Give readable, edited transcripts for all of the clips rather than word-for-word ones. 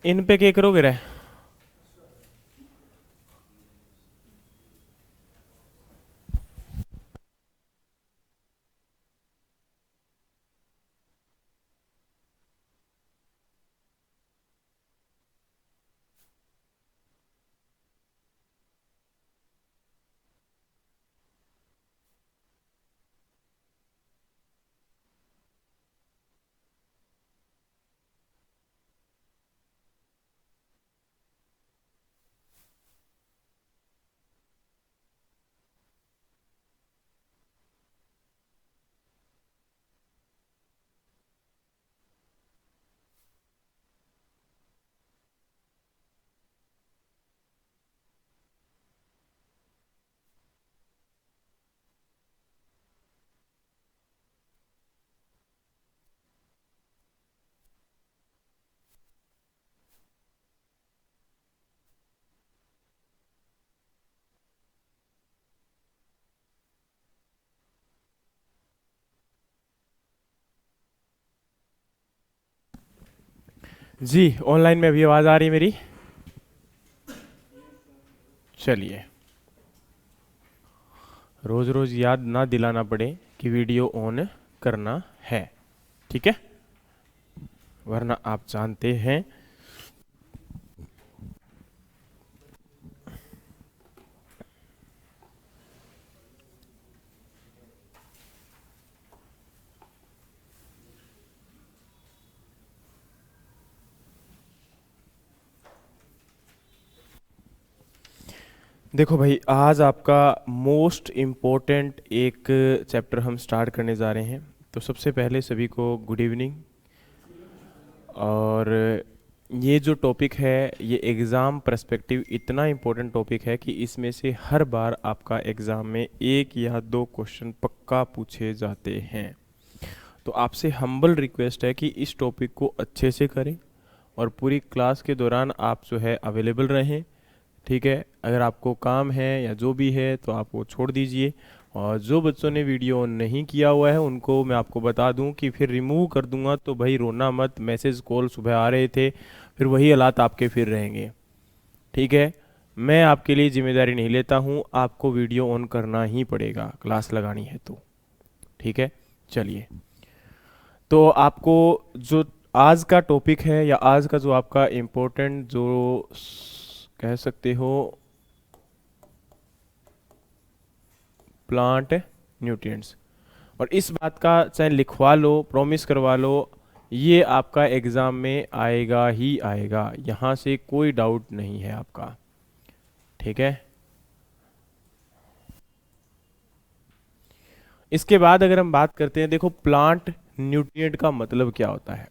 इन पे क्या करोगे रे? जी ऑनलाइन में अभी आवाज आ रही है मेरी? चलिए, रोज रोज याद ना दिलाना पड़े कि वीडियो ऑन करना है, ठीक है? वरना आप जानते हैं। देखो भाई, आज आपका मोस्ट इम्पोर्टेंट एक चैप्टर हम स्टार्ट करने जा रहे हैं। तो सबसे पहले सभी को गुड इवनिंग। और ये जो टॉपिक है ये एग्ज़ाम पर्सपेक्टिव इतना इम्पोर्टेंट टॉपिक है कि इसमें से हर बार आपका एग्ज़ाम में एक या दो क्वेश्चन पक्का पूछे जाते हैं। तो आपसे हम्बल रिक्वेस्ट है कि इस टॉपिक को अच्छे से करें और पूरी क्लास के दौरान आप जो है अवेलेबल रहें, ठीक है? अगर आपको काम है या जो भी है तो आप वो छोड़ दीजिए। और जो बच्चों ने वीडियो ऑन नहीं किया हुआ है उनको मैं आपको बता दूं कि फिर रिमूव कर दूंगा, तो भाई रोना मत। मैसेज कॉल सुबह आ रहे थे, फिर वही हालात आपके फिर रहेंगे, ठीक है? मैं आपके लिए जिम्मेदारी नहीं लेता हूं, आपको वीडियो ऑन करना ही पड़ेगा क्लास लगानी है तो, ठीक है? चलिए, तो आपको जो आज का टॉपिक है या आज का जो आपका इम्पोर्टेंट जो कह सकते हो प्लांट न्यूट्रिएंट्स, और इस बात का चाहे लिखवा लो, प्रॉमिस करवा लो, ये आपका एग्जाम में आएगा ही आएगा, यहाँ से कोई डाउट नहीं है आपका, ठीक है? इसके बाद अगर हम बात करते हैं, देखो प्लांट न्यूट्रिएंट का मतलब क्या होता है।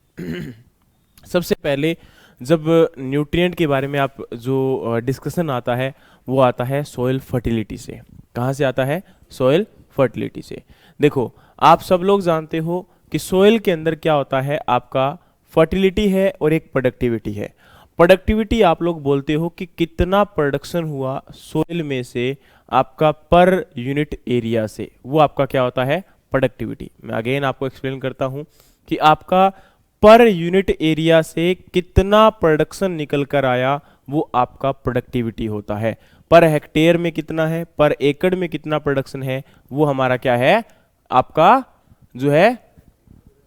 सबसे पहले जब न्यूट्रिएंट के बारे में आप जो डिस्कशन आता है वो आता है सॉइल फर्टिलिटी से। कहाँ से आता है? सॉइल फर्टिलिटी से। देखो, आप सब लोग जानते हो कि सॉइल के अंदर क्या होता है, आपका फर्टिलिटी है और एक प्रोडक्टिविटी है। प्रोडक्टिविटी आप लोग बोलते हो कि कितना प्रोडक्शन हुआ सॉइल में से आपका पर यूनिट एरिया से, वो आपका क्या होता है? प्रोडक्टिविटी। मैं अगेन आपको एक्सप्लेन करता हूं कि आपका पर यूनिट एरिया से कितना प्रोडक्शन निकल कर आया वो आपका प्रोडक्टिविटी होता है। पर हेक्टेयर में कितना है, पर एकड़ में कितना प्रोडक्शन है, वो हमारा क्या है? आपका जो है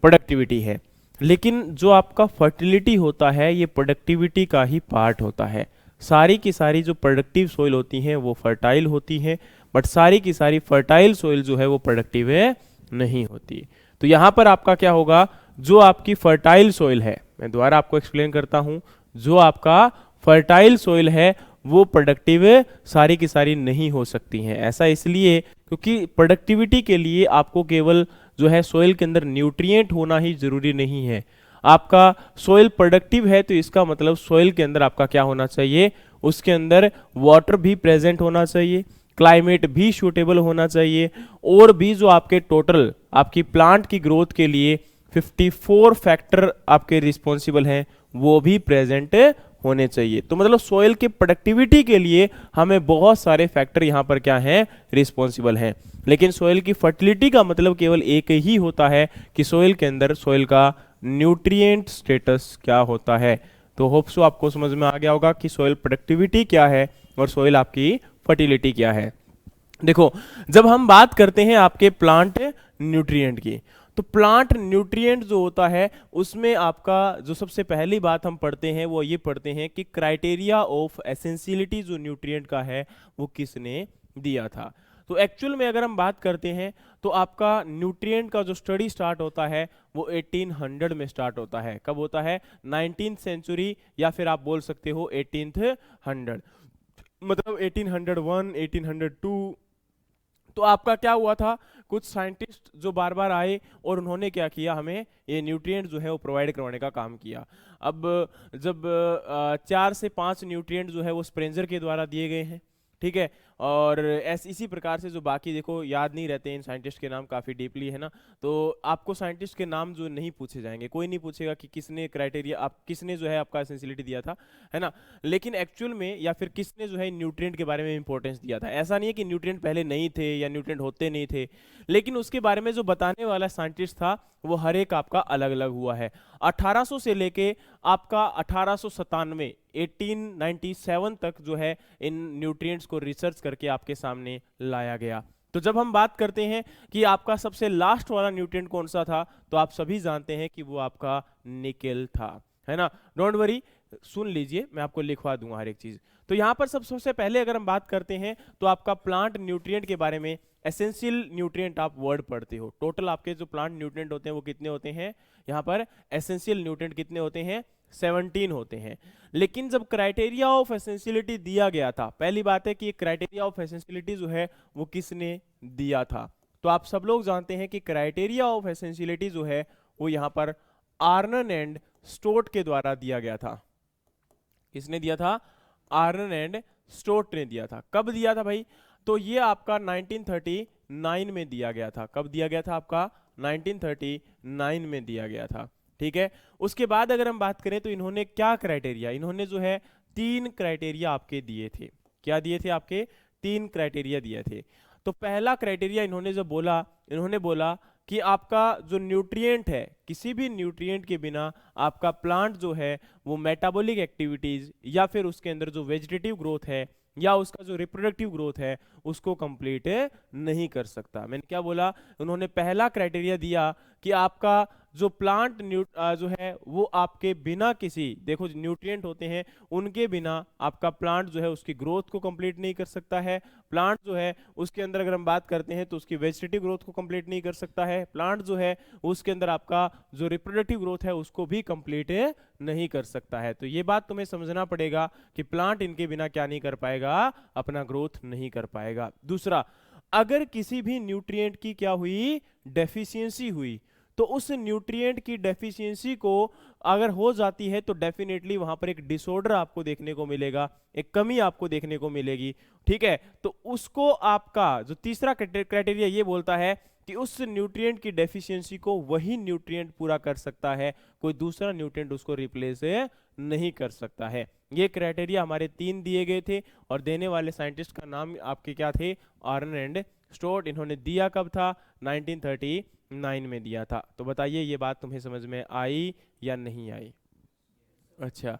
प्रोडक्टिविटी है। लेकिन जो आपका फर्टिलिटी होता है ये प्रोडक्टिविटी का ही पार्ट होता है। सारी की सारी जो प्रोडक्टिव सोइल होती हैं वो फर्टाइल होती हैं, बट सारी की सारी फर्टाइल सोइल जो है वो प्रोडक्टिव है नहीं होती। तो यहां पर आपका क्या होगा, जो आपकी फर्टाइल सोइल है, मैं दोबारा आपको एक्सप्लेन करता हूं, जो आपका फर्टाइल सोइल है वो प्रोडक्टिव सारी की सारी नहीं हो सकती हैं। ऐसा इसलिए क्योंकि प्रोडक्टिविटी के लिए आपको केवल जो है सोइल के अंदर न्यूट्रिएंट होना ही जरूरी नहीं है। आपका सोइल प्रोडक्टिव है तो इसका मतलब सोइल के अंदर आपका क्या होना चाहिए? उसके अंदर वाटर भी प्रेजेंट होना चाहिए, क्लाइमेट भी सूटेबल होना चाहिए, और भी जो आपके टोटल आपकी प्लांट की ग्रोथ के लिए 54 फैक्टर आपके रिस्पॉन्सिबल हैं वो भी प्रेजेंट होने चाहिए। तो मतलब सोइल के प्रोडक्टिविटी के लिए हमें बहुत सारे फैक्टर यहाँ पर क्या हैं? रिस्पॉन्सिबल हैं। लेकिन सोइल की फर्टिलिटी का मतलब केवल एक ही होता है कि सोइल के अंदर सोइल का न्यूट्रिएंट स्टेटस क्या होता है। तो होप सो आपको समझ में आ गया होगा कि सॉइल प्रोडक्टिविटी क्या है और सॉइल आपकी फर्टिलिटी क्या है। देखो, जब हम बात करते हैं आपके प्लांट न्यूट्रिएंट की, तो प्लांट न्यूट्रिएंट जो होता है उसमें आपका जो सबसे पहली बात हम पढ़ते हैं वो ये पढ़ते हैं कि क्राइटेरिया ऑफ एसेंशियलिटी जो न्यूट्रिएंट का है वो किसने दिया था। तो एक्चुअल में अगर हम बात करते हैं तो आपका न्यूट्रिएंट का जो स्टडी स्टार्ट होता है वो 1800 में स्टार्ट होता है। कब होता है? 19th सेंचुरी, या फिर आप बोल सकते हो 1800, मतलब 1801, 1802। तो आपका क्या हुआ था, कुछ साइंटिस्ट जो बार बार आए और उन्होंने क्या किया, हमें ये न्यूट्रिएंट जो है वो प्रोवाइड करवाने का काम किया। अब जब 4 से 5 न्यूट्रिएंट जो है वो स्प्रेंजर के द्वारा दिए गए हैं, ठीक है। और ऐसे इसी प्रकार से जो बाकी, देखो याद नहीं रहते इन साइंटिस्ट के नाम, काफ़ी डीपली है ना, तो आपको साइंटिस्ट के नाम जो नहीं पूछे जाएंगे, कोई नहीं पूछेगा कि किसने क्राइटेरिया, आप किसने जो है आपका एसेंशियलिटी दिया था, है ना। लेकिन एक्चुअल में या फिर किसने जो है न्यूट्रिएंट के बारे में इंपॉर्टेंस दिया था, ऐसा नहीं है कि न्यूट्रिएंट पहले नहीं थे या न्यूट्रिएंट होते नहीं थे, लेकिन उसके बारे में जो बताने वाला साइंटिस्ट था वो हर एक आपका अलग अलग हुआ है। 1800 से लेके आपका 1897, 1897 तक जो है इन न्यूट्रिएंट्स को रिसर्च करके आपके सामने लाया गया। तो जब हम बात करते हैं कि आपका सबसे लास्ट वाला न्यूट्रिएंट कौन सा था, तो आप सभी जानते हैं कि वो आपका निकेल था, है ना। डोंट वरी, सुन लीजिए, मैं आपको लिखवा दूंगा हर एक चीज। तो यहां पर सबसे पहले अगर हम बात करते हैं तो आपका प्लांट न्यूट्रिएंट के बारे में, एसेंशियल न्यूट्रिएंट आप वर्ड पढ़ते हो, टोटल आपके जो प्लांट न्यूट्रिएंट होते हैं वो कितने होते हैं, यहाँ पर एसेंशियल न्यूट्रिएंट कितने होते हैं, 17 होते हैं। लेकिन जब क्राइटेरिया ऑफ एसेंशियलिटी दिया गया था, पहली बात है कि क्राइटेरिया ऑफ एसेंशियलिटी जो है वो किसने दिया था, तो आप सब लोग जानते हैं कि क्राइटेरिया ऑफ एसेंशियलिटी जो है वो यहाँ पर आर्नन एंड स्टोट के द्वारा दिया गया था। किसने दिया था? आर्नन एंड स्टोट ने दिया था। कब दिया था भाई? तो ये आपका 1939 में दिया गया था। कब दिया गया था? आपका 1939 में दिया गया था, ठीक है। उसके बाद अगर हम बात करें तो इन्होंने क्या क्राइटेरिया, इन्होंने जो है 3 क्राइटेरिया आपके दिए थे। क्या दिए थे? आपके 3 क्राइटेरिया दिए थे। तो पहला क्राइटेरिया इन्होंने जो बोला, इन्होंने बोला कि आपका जो न्यूट्रिएंट है, किसी भी न्यूट्रिएंट के बिना आपका प्लांट जो है वो मेटाबॉलिक एक्टिविटीज या फिर उसके अंदर जो वेजिटेटिव ग्रोथ है या उसका जो रिप्रोडक्टिव ग्रोथ है उसको कंप्लीट नहीं कर सकता। मैंने क्या बोला? उन्होंने पहला क्राइटेरिया दिया कि आपका जो प्लांट जो है वो आपके बिना किसी, देखो न्यूट्रिएंट होते हैं उनके बिना आपका प्लांट जो है उसकी ग्रोथ को कंप्लीट नहीं कर सकता है। प्लांट जो है उसके अंदर अगर हम बात करते हैं तो उसकी वेजिटेटिव ग्रोथ को कंप्लीट नहीं कर सकता है। प्लांट जो है उसके अंदर आपका जो रिप्रोडक्टिव ग्रोथ है उसको भी कंप्लीट नहीं कर सकता है। तो ये बात तुम्हें समझना पड़ेगा कि प्लांट इनके बिना क्या नहीं कर पाएगा, अपना ग्रोथ नहीं कर पाएगा। दूसरा, अगर किसी भी न्यूट्रिएंट की क्या हुई, डेफिशिएंसी हुई, तो उस न्यूट्रिएंट की डेफिशिएंसी को अगर हो जाती है तो डेफिनेटली वहां पर एक डिसऑर्डर आपको देखने को मिलेगा, एक कमी आपको देखने को मिलेगी, ठीक है। तो उसको आपका जो तीसरा क्राइटेरिया ये बोलता है कि उस न्यूट्रिएंट की डेफिशिएंसी को वही न्यूट्रिएंट पूरा कर सकता है, कोई दूसरा न्यूट्रिएंट उसको रिप्लेस नहीं कर सकता है। ये क्राइटेरिया हमारे 3 दिए गए थे और देने वाले साइंटिस्ट का नाम आपके क्या थे? आर्नन एंड स्टोट। इन्होंने दिया कब था? 1939 में दिया था। तो बताइए ये बात तुम्हें समझ में आई या नहीं आई? अच्छा,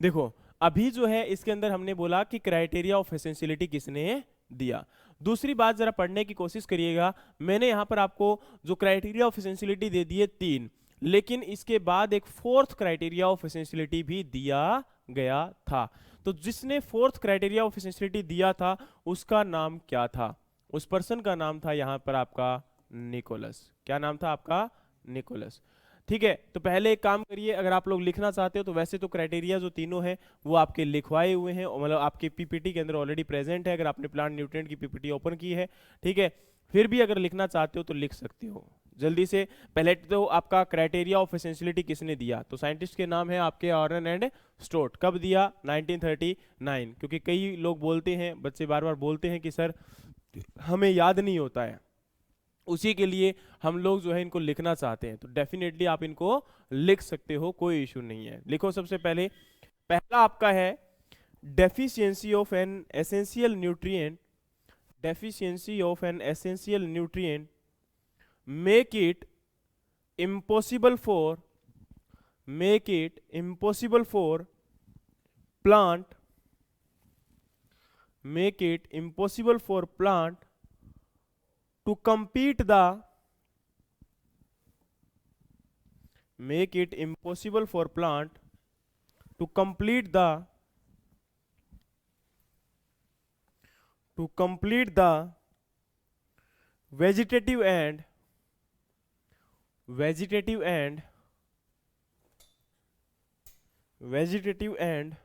देखो अभी जो है इसके अंदर हमने बोला कि क्राइटेरिया ऑफ एसेंशियलिटी किसने दिया। दूसरी बात जरा पढ़ने की कोशिश करिएगा। मैंने यहां पर आपको जो क्राइटेरिया ऑफ एसेंशियलिटी दे दिए 3, लेकिन इसके बाद एक 4th क्राइटेरिया ऑफ एसेंशियलिटी भी दिया गया था। तो जिसने 4th क्राइटेरिया ऑफ एसेंशियलिटी दिया था उसका नाम क्या था? उस पर्सन का नाम था यहां पर आपका निकोलस। क्या नाम था आपका? निकोलस, ठीक है। तो पहले एक काम करिए, अगर आप लोग लिखना चाहते हो तो वैसे तो क्राइटेरिया जो तीनों हैं वो आपके लिखवाए हुए हैं, मतलब आपके पीपीटी के अंदर ऑलरेडी प्रेजेंट है, अगर आपने प्लांट न्यूट्रिएंट की पीपीटी ओपन की है, ठीक है। फिर भी अगर लिखना चाहते हो तो लिख सकते हो जल्दी से। पहले तो आपका क्राइटेरिया ऑफ एसेंशियलिटी किसने दिया, तो साइंटिस्ट के नाम है आपके आर्नन एंड स्टोट। कब दिया? 1939। क्योंकि कई लोग बोलते हैं, बच्चे बार बार बोलते हैं कि सर हमें याद नहीं होता है, उसी के लिए हम लोग जो है इनको लिखना चाहते हैं। तो डेफिनेटली आप इनको लिख सकते हो, कोई इशू नहीं है। लिखो सबसे पहले, पहला आपका है deficiency of an essential nutrient, deficiency of an essential nutrient make it impossible for make it impossible for plant make it impossible for plant to compete the make it impossible for plant to complete the vegetative and vegetative and vegetative and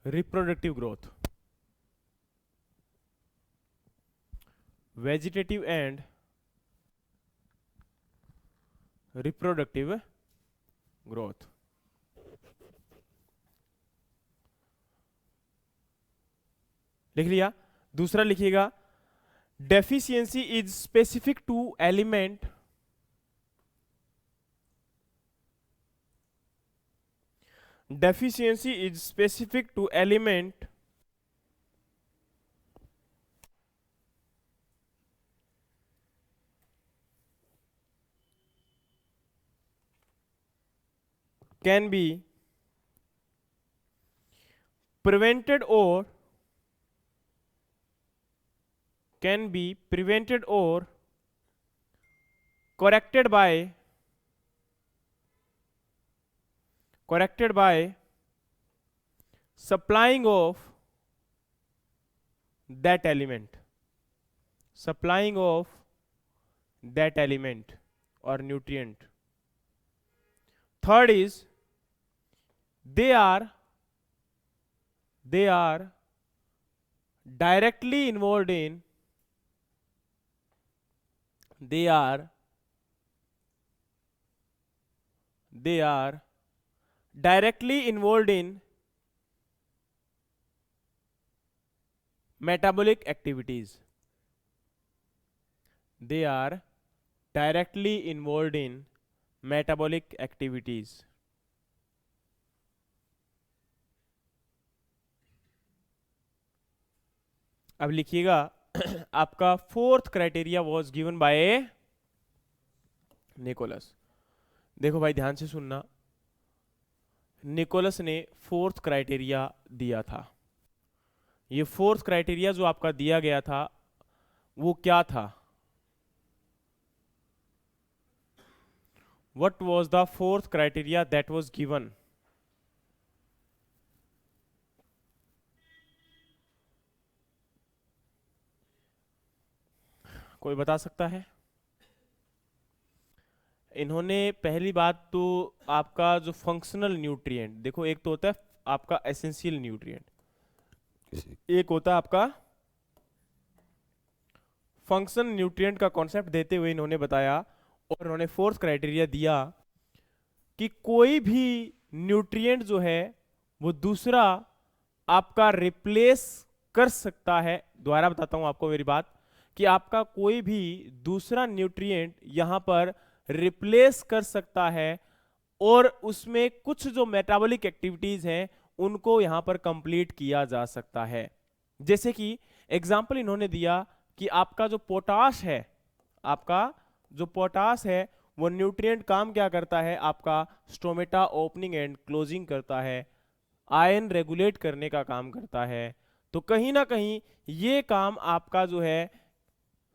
reproductive growth. Vegetative and reproductive growth. लिख लिया। दूसरा लिखिएगा, deficiency is specific to element deficiency is specific to element can be prevented or corrected by supplying of that element or nutrient. Third is they are directly involved in metabolic activities. They are directly involved in metabolic activities. अब लिखिएगा आपका fourth criteria was given by Nicholas. देखो भाई ध्यान से सुनना, Nicholas ने fourth criteria दिया था। ये फोर्थ क्राइटेरिया जो आपका दिया गया था वो क्या था? What was the fourth criteria that was given? कोई बता सकता है? इन्होंने पहली बात तो आपका जो फंक्शनल न्यूट्रिएंट, देखो एक तो होता है आपका एसेंशियल न्यूट्रिएंट, एक होता है आपका फंक्शन न्यूट्रिएंट का कॉन्सेप्ट देते हुए इन्होंने बताया, और इन्होंने फोर्थ क्राइटेरिया दिया कि कोई भी न्यूट्रिएंट जो है वो दूसरा आपका रिप्लेस कर सकता है। दोबारा बताता हूं आपको मेरी बात, कि आपका कोई भी दूसरा न्यूट्रिएंट यहां पर रिप्लेस कर सकता है और उसमें कुछ जो मेटाबॉलिक एक्टिविटीज हैं उनको यहां पर कंप्लीट किया जा सकता है। जैसे कि एग्जांपल इन्होंने दिया कि आपका जो पोटाश है वो न्यूट्रिएंट काम क्या करता है? आपका स्टोमेटा ओपनिंग एंड क्लोजिंग करता है, आयन रेगुलेट करने का काम करता है। तो कहीं ना कहीं ये काम आपका जो है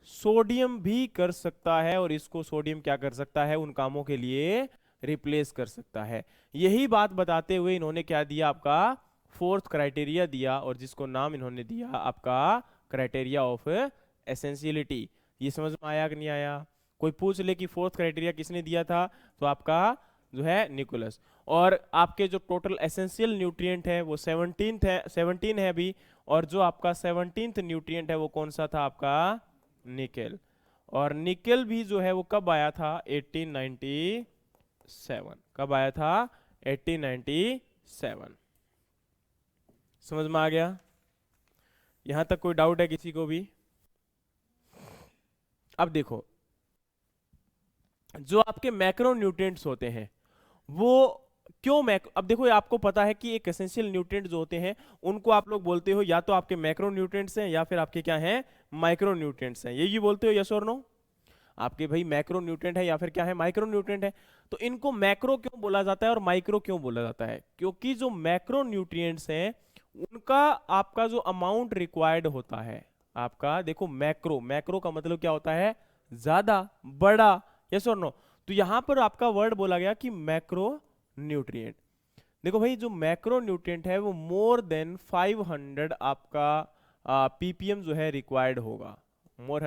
सोडियम भी कर सकता है, और इसको सोडियम क्या कर सकता है? उन कामों के लिए रिप्लेस कर सकता है। यही बात बताते हुए इन्होंने क्या दिया? आपका फोर्थ क्राइटेरिया दिया, और जिसको नाम इन्होंने दिया आपका क्राइटेरिया ऑफ एसेंशियलिटी। ये समझ में आया कि नहीं आया? कोई पूछ ले कि फोर्थ क्राइटेरिया किसने दिया था, तो आपका जो है निकोलस। और आपके जो टोटल एसेंशियल न्यूट्रिएंट है वो 17 है अभी, और जो आपका 17th न्यूट्रिएंट है वो कौन सा था? आपका निकेल। और निकेल भी जो है वो कब आया था? 1897। कब आया था? 1897। समझ में आ गया? यहां तक कोई डाउट है किसी को भी? अब देखो, जो आपके मैक्रो न्यूट्रिएंट्स होते हैं वो क्यों अब देखो आपको पता है कि एक एसेंशियल न्यूट्रिएंट जो होते हैं उनको आप लोग बोलते हो या तो आपके मैक्रो न्यूट्रिएंट्स हैं या फिर आपके क्या हैं? माइक्रो न्यूट्रिएंट्स हैं, यही बोलते हो यस और नो? आपके भाई मैक्रो न्यूट्रिएंट है या फिर क्या है, माइक्रो न्यूट्रिएंट है। तो इनको मैक्रो क्यों बोला जाता है और माइक्रो क्यों बोला जाता है? क्योंकि जो मैक्रो न्यूट्रिएंट्स हैं उनका आपका जो अमाउंट रिक्वायर्ड होता है, आपका देखो मैक्रो, मैक्रो का मतलब क्या होता है, ज्यादा, बड़ा, यस और नो? तो यहां पर आपका वर्ड बोला गया कि मैक्रो न्यूट्रिएंट। देखो भाई जो मैक्रो न्यूट्रिएंट है वो मोर देन 500 आपका पीपीएम जो है रिक्वायर्ड होगा, मोर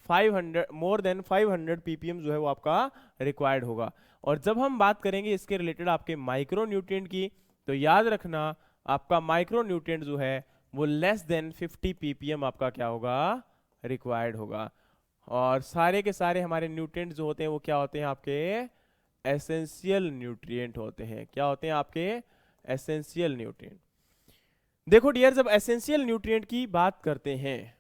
500 मोर देन 500 पीपीएम जो है वो आपका रिक्वायर्ड होगा। और जब हम बात करेंगे इसके रिलेटेड आपके माइक्रो न्यूट्रिएंट की, तो याद रखना आपका माइक्रो न्यूट्रिएंट जो है वो लेस देन 50 पीपीएम आपका क्या होगा, रिक्वायर्ड होगा। और सारे के सारे हमारे न्यूट्रिएंट जो होते हैं वो क्या होते हैं, आपके एसेंशियल न्यूट्रिएंट होते हैं। क्या होते हैं आपके, एसेंशियल न्यूट्रिएंट। देखो डियर, जब एसेंशियल न्यूट्रिएंट की बात करते हैं,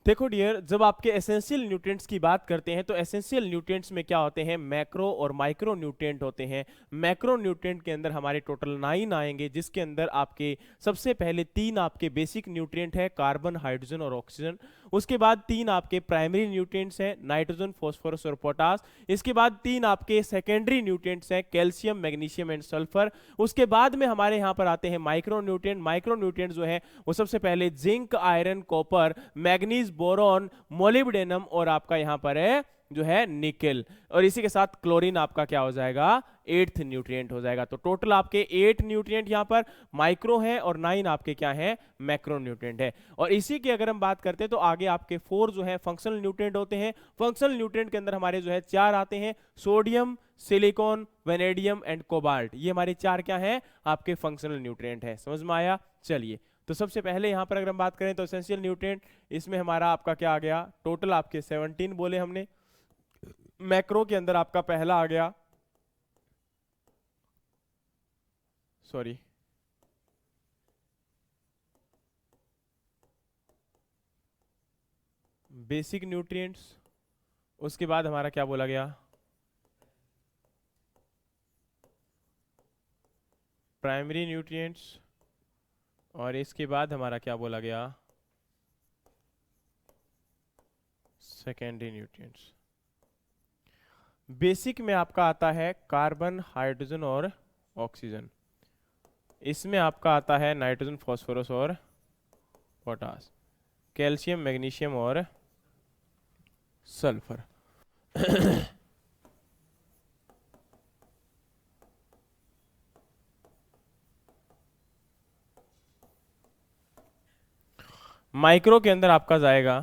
देखो डियर, जब आपके एसेंशियल न्यूट्रिएंट्स की बात करते हैं तो एसेंशियल न्यूट्रिएंट्स में क्या होते हैं, मैक्रो और माइक्रो न्यूट्रिएंट होते हैं। मैक्रो न्यूट्रिएंट के अंदर हमारे टोटल 9 आएंगे, जिसके अंदर आपके सबसे पहले 3 आपके बेसिक न्यूट्रिएंट है, कार्बन, हाइड्रोजन और ऑक्सीजन। उसके बाद 3 आपके प्राइमरी न्यूट्रिएंट्स हैं, नाइट्रोजन, फास्फोरस और पोटास। इसके बाद 3 आपके सेकेंडरी न्यूट्रिएंट्स हैं, कैल्शियम, मैग्नीशियम एंड सल्फर। उसके बाद में हमारे यहाँ पर आते हैं माइक्रो न्यूट्रिएंट। माइक्रो न्यूट्रिएंट जो है वो सबसे पहले zinc, iron, copper, manganese, boron, molybdenum और आपका यहाँ पर है जो है निकेल। और इसी के साथ क्लोरीन आपका क्या हो जाएगा, 8th न्यूट्रिएंट हो जाएगा। तो टोटल आपके 8 न्यूट्रिएंट यहाँ पर माइक्रो है और 9 आपके क्या है, मैक्रो न्यूट्रिएंट है। और इसी की अगर हम बात करते हैं तो आगे आपके 4 जो है फंक्शनल न्यूट्रिएंट होते हैं। फंक्शनल न्यूट्रिएंट के अंदर हमारे जो है 4 आते हैं, sodium, silicon, vanadium and cobalt. ये हमारे 4 क्या है, आपके फंक्शनल न्यूट्रिएंट है। समझ में आया? चलिए, तो सबसे पहले यहां पर अगर हम बात करें तो एसेंशियल न्यूट्रिएंट, इसमें हमारा आपका क्या आ गया, टोटल आपके 17 बोले हमने। मैक्रो के अंदर आपका पहला आ गया, सॉरी, बेसिक न्यूट्रिएंट्स। उसके बाद हमारा क्या बोला गया, प्राइमरी न्यूट्रिएंट्स। और इसके बाद हमारा क्या बोला गया, सेकेंडरी न्यूट्रिएंट्स। बेसिक में आपका आता है कार्बन, हाइड्रोजन और ऑक्सीजन। इसमें आपका आता है नाइट्रोजन, फास्फोरस और पोटास, कैल्शियम, मैग्नीशियम और सल्फर। माइक्रो के अंदर आपका जाएगा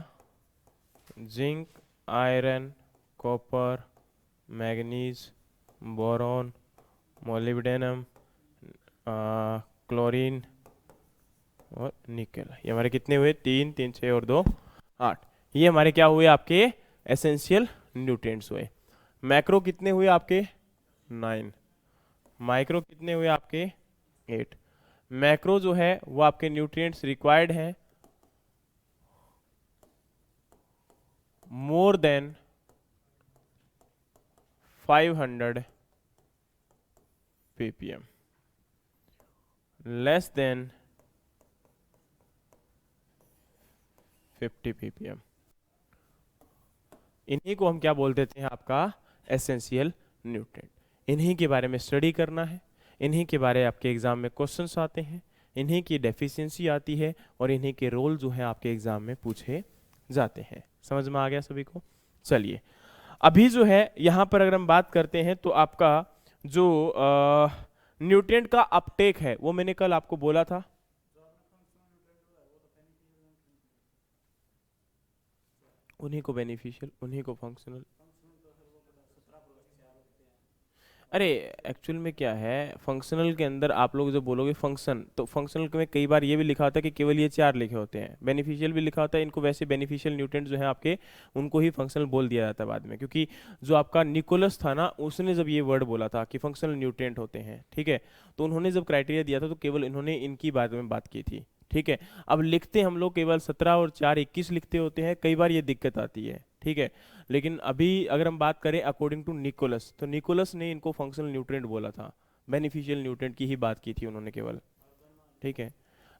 zinc, iron, copper, manganese, boron, molybdenum, chlorine और निकेल। ये हमारे कितने हुए, 3, 3, 6 और 2, 8। ये हमारे क्या हुए, आपके एसेंशियल न्यूट्रिएंट्स हुए। मैक्रो कितने हुए आपके, 9। माइक्रो कितने हुए आपके, 8। मैक्रो जो है वो आपके न्यूट्रिएंट्स रिक्वायर्ड हैं more than 500 ppm, less than 50 ppm। इन्हीं को हम क्या बोल देते हैं, आपका एसेंशियल न्यूट्रिएंट। इन्हीं के बारे में स्टडी करना है, इन्हीं के बारे में आपके एग्जाम में क्वेश्चंस आते हैं, इन्हीं की डेफिशिएंसी आती है और इन्हीं के रोल जो है आपके एग्जाम में पूछे जाते हैं। समझ में आ गया सभी को? चलिए, अभी जो है यहाँ पर अगर हम बात करते हैं तो आपका जो न्यूट्रिएंट का अपटेक है वो मैंने कल आपको बोला था, उन्हीं को बेनिफिशियल, उन्हीं को फंक्शनल। अरे एक्चुअल में क्या है, फंक्शनल के अंदर आप लोग जब बोलोगे फंक्शन, तो फंक्शनल में कई बार ये भी लिखा होता है कि केवल ये 4 लिखे होते हैं, बेनिफिशियल भी लिखा होता है। इनको वैसे बेनिफिशियल न्यूट्रिएंट जो है आपके, उनको ही फंक्शनल बोल दिया जाता है बाद में, क्योंकि जो आपका निकोलस था ना, उसने जब ये वर्ड बोला था कि फंक्शनल न्यूट्रिएंट होते हैं, ठीक है, तो उन्होंने जब क्राइटेरिया दिया था तो केवल इन्होंने इनकी बारे में बात की थी, ठीक है। अब लिखते हम लोग केवल 17 और 4 21 लिखते होते हैं, कई बार ये दिक्कत आती है, ठीक है। लेकिन अभी अगर हम बात करें अकॉर्डिंग टू निकोलस, तो निकोलस ने इनको फंक्शनल न्यूट्रिएंट बोला था, बेनिफिशियल न्यूट्रिएंट की ही बात की थी उन्होंने केवल। ठीक है।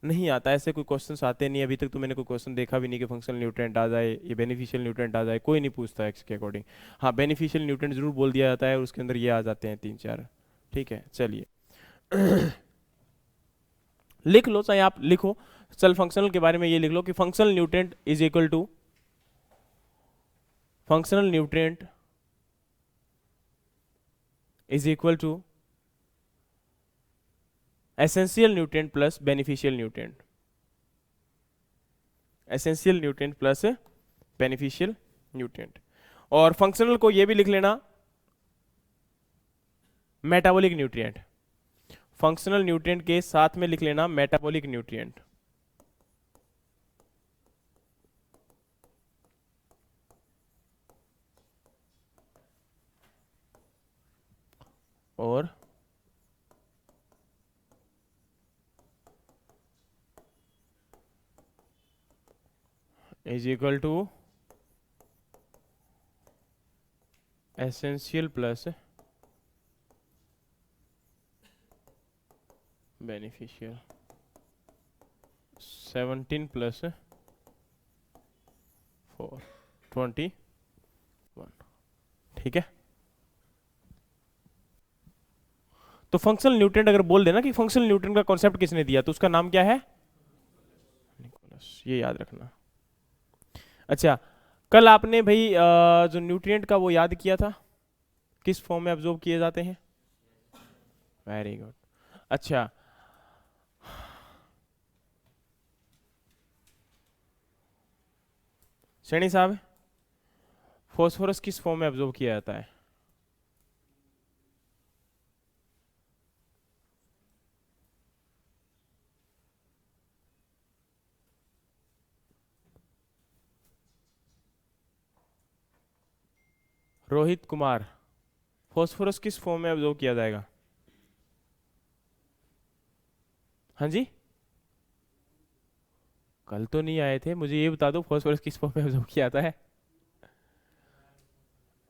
नहीं आता, ऐसे कोई क्वेश्चंस आते नहीं, अभी तक तो मैंने कोई क्वेश्चन देखा भी नहीं कि फंक्शनल न्यूट्रिएंट आ जाए, ये बेनिफिशियल न्यूट्रिएंट आ जाए, कोई नहीं पूछता है इसके अकॉर्डिंग। हाँ, बेनिफिशियल न्यूट्रिएंट जरूर बोल दिया जाता है और उसके अंदर ये आ जाते हैं तीन चार। ठीक है, चलिए। लिख लो, चाहे आप लिखो, चल फंक्शनल के बारे में ये लिख लो कि functional nutrient is equal to, functional nutrient is equal to essential nutrient plus beneficial nutrient, essential nutrient plus beneficial nutrient. और फंक्शनल को ये भी लिख लेना मेटाबॉलिक न्यूट्रिएंट, फंक्शनल न्यूट्रिएंट के साथ में लिख लेना मेटाबॉलिक न्यूट्रिएंट। और is equal to essential plus beneficial, 17 plus 4, 21। ठीक है। तो फंक्शनल न्यूट्रिएंट अगर बोल देना कि फंक्शनल न्यूट्रिएंट का कॉन्सेप्ट किसने दिया, तो उसका नाम क्या है, निकोलस, ये याद रखना। अच्छा, कल आपने भाई जो न्यूट्रिएंट का वो याद किया था, किस फॉर्म में अब्जॉर्ब किए जाते हैं। Very good. अच्छा, सैनी साहब, फॉस्फोरस किस फॉर्म में अब्जॉर्ब किया जाता है। रोहित कुमार, फॉस्फोरस किस फॉर्म में अब्जॉर्ब किया जाएगा। हाँ जी, कल तो नहीं आए थे, मुझे ये बता दो फॉस्फोरस किस फॉर्म में अब्जॉर्ब किया जाता है।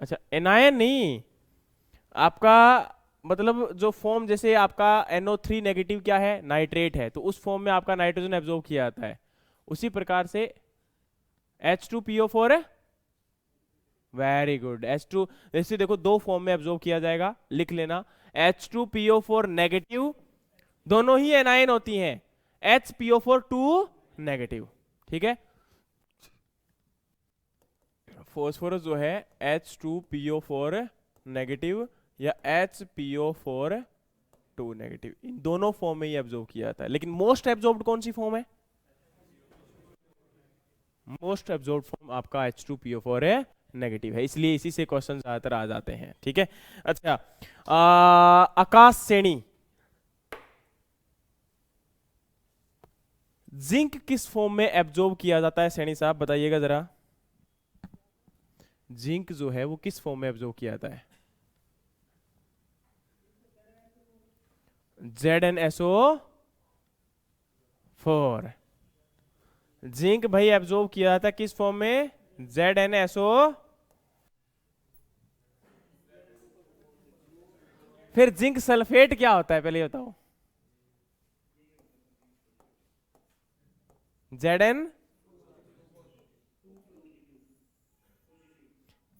अच्छा, एनायन नहीं, आपका मतलब जो फॉर्म, जैसे आपका NO3 नेगेटिव क्या है, नाइट्रेट है, तो उस फॉर्म में आपका नाइट्रोजन एब्जॉर्ब किया जाता है। उसी प्रकार से H2PO4 है। वेरी गुड, H2, जैसे देखो दो फॉर्म में एब्जॉर्ब किया जाएगा, लिख लेना H2PO4 नेगेटिव, दोनों ही एनायन होती हैं, HPO4 2 नेगेटिव। ठीक है। फॉस्फोरस जो है H2PO4 नेगेटिव या HPO4 2 नेगेटिव, इन दोनों फॉर्म में ही एब्जॉर्ब किया जाता है। लेकिन मोस्ट एब्जॉर्ब्ड कौन सी फॉर्म है, मोस्ट एब्जॉर्ब फॉर्म आपका H2PO4 है, नेगेटिव है, इसलिए इसी से क्वेश्चन ज्यादातर आ जाते हैं। ठीक है। अच्छा, आकाश सैनी, जिंक किस फॉर्म में एब्जॉर्ब किया जाता है, सैनी साहब बताइएगा जरा। जिंक जो है वो किस फॉर्म में एब्जॉर्ब किया जाता है। ZnSO4, जिंक भाई एब्जॉर्ब किया जाता है किस फॉर्म में, ZnSO। फिर जिंक सल्फेट क्या होता है पहले बताओ। Zn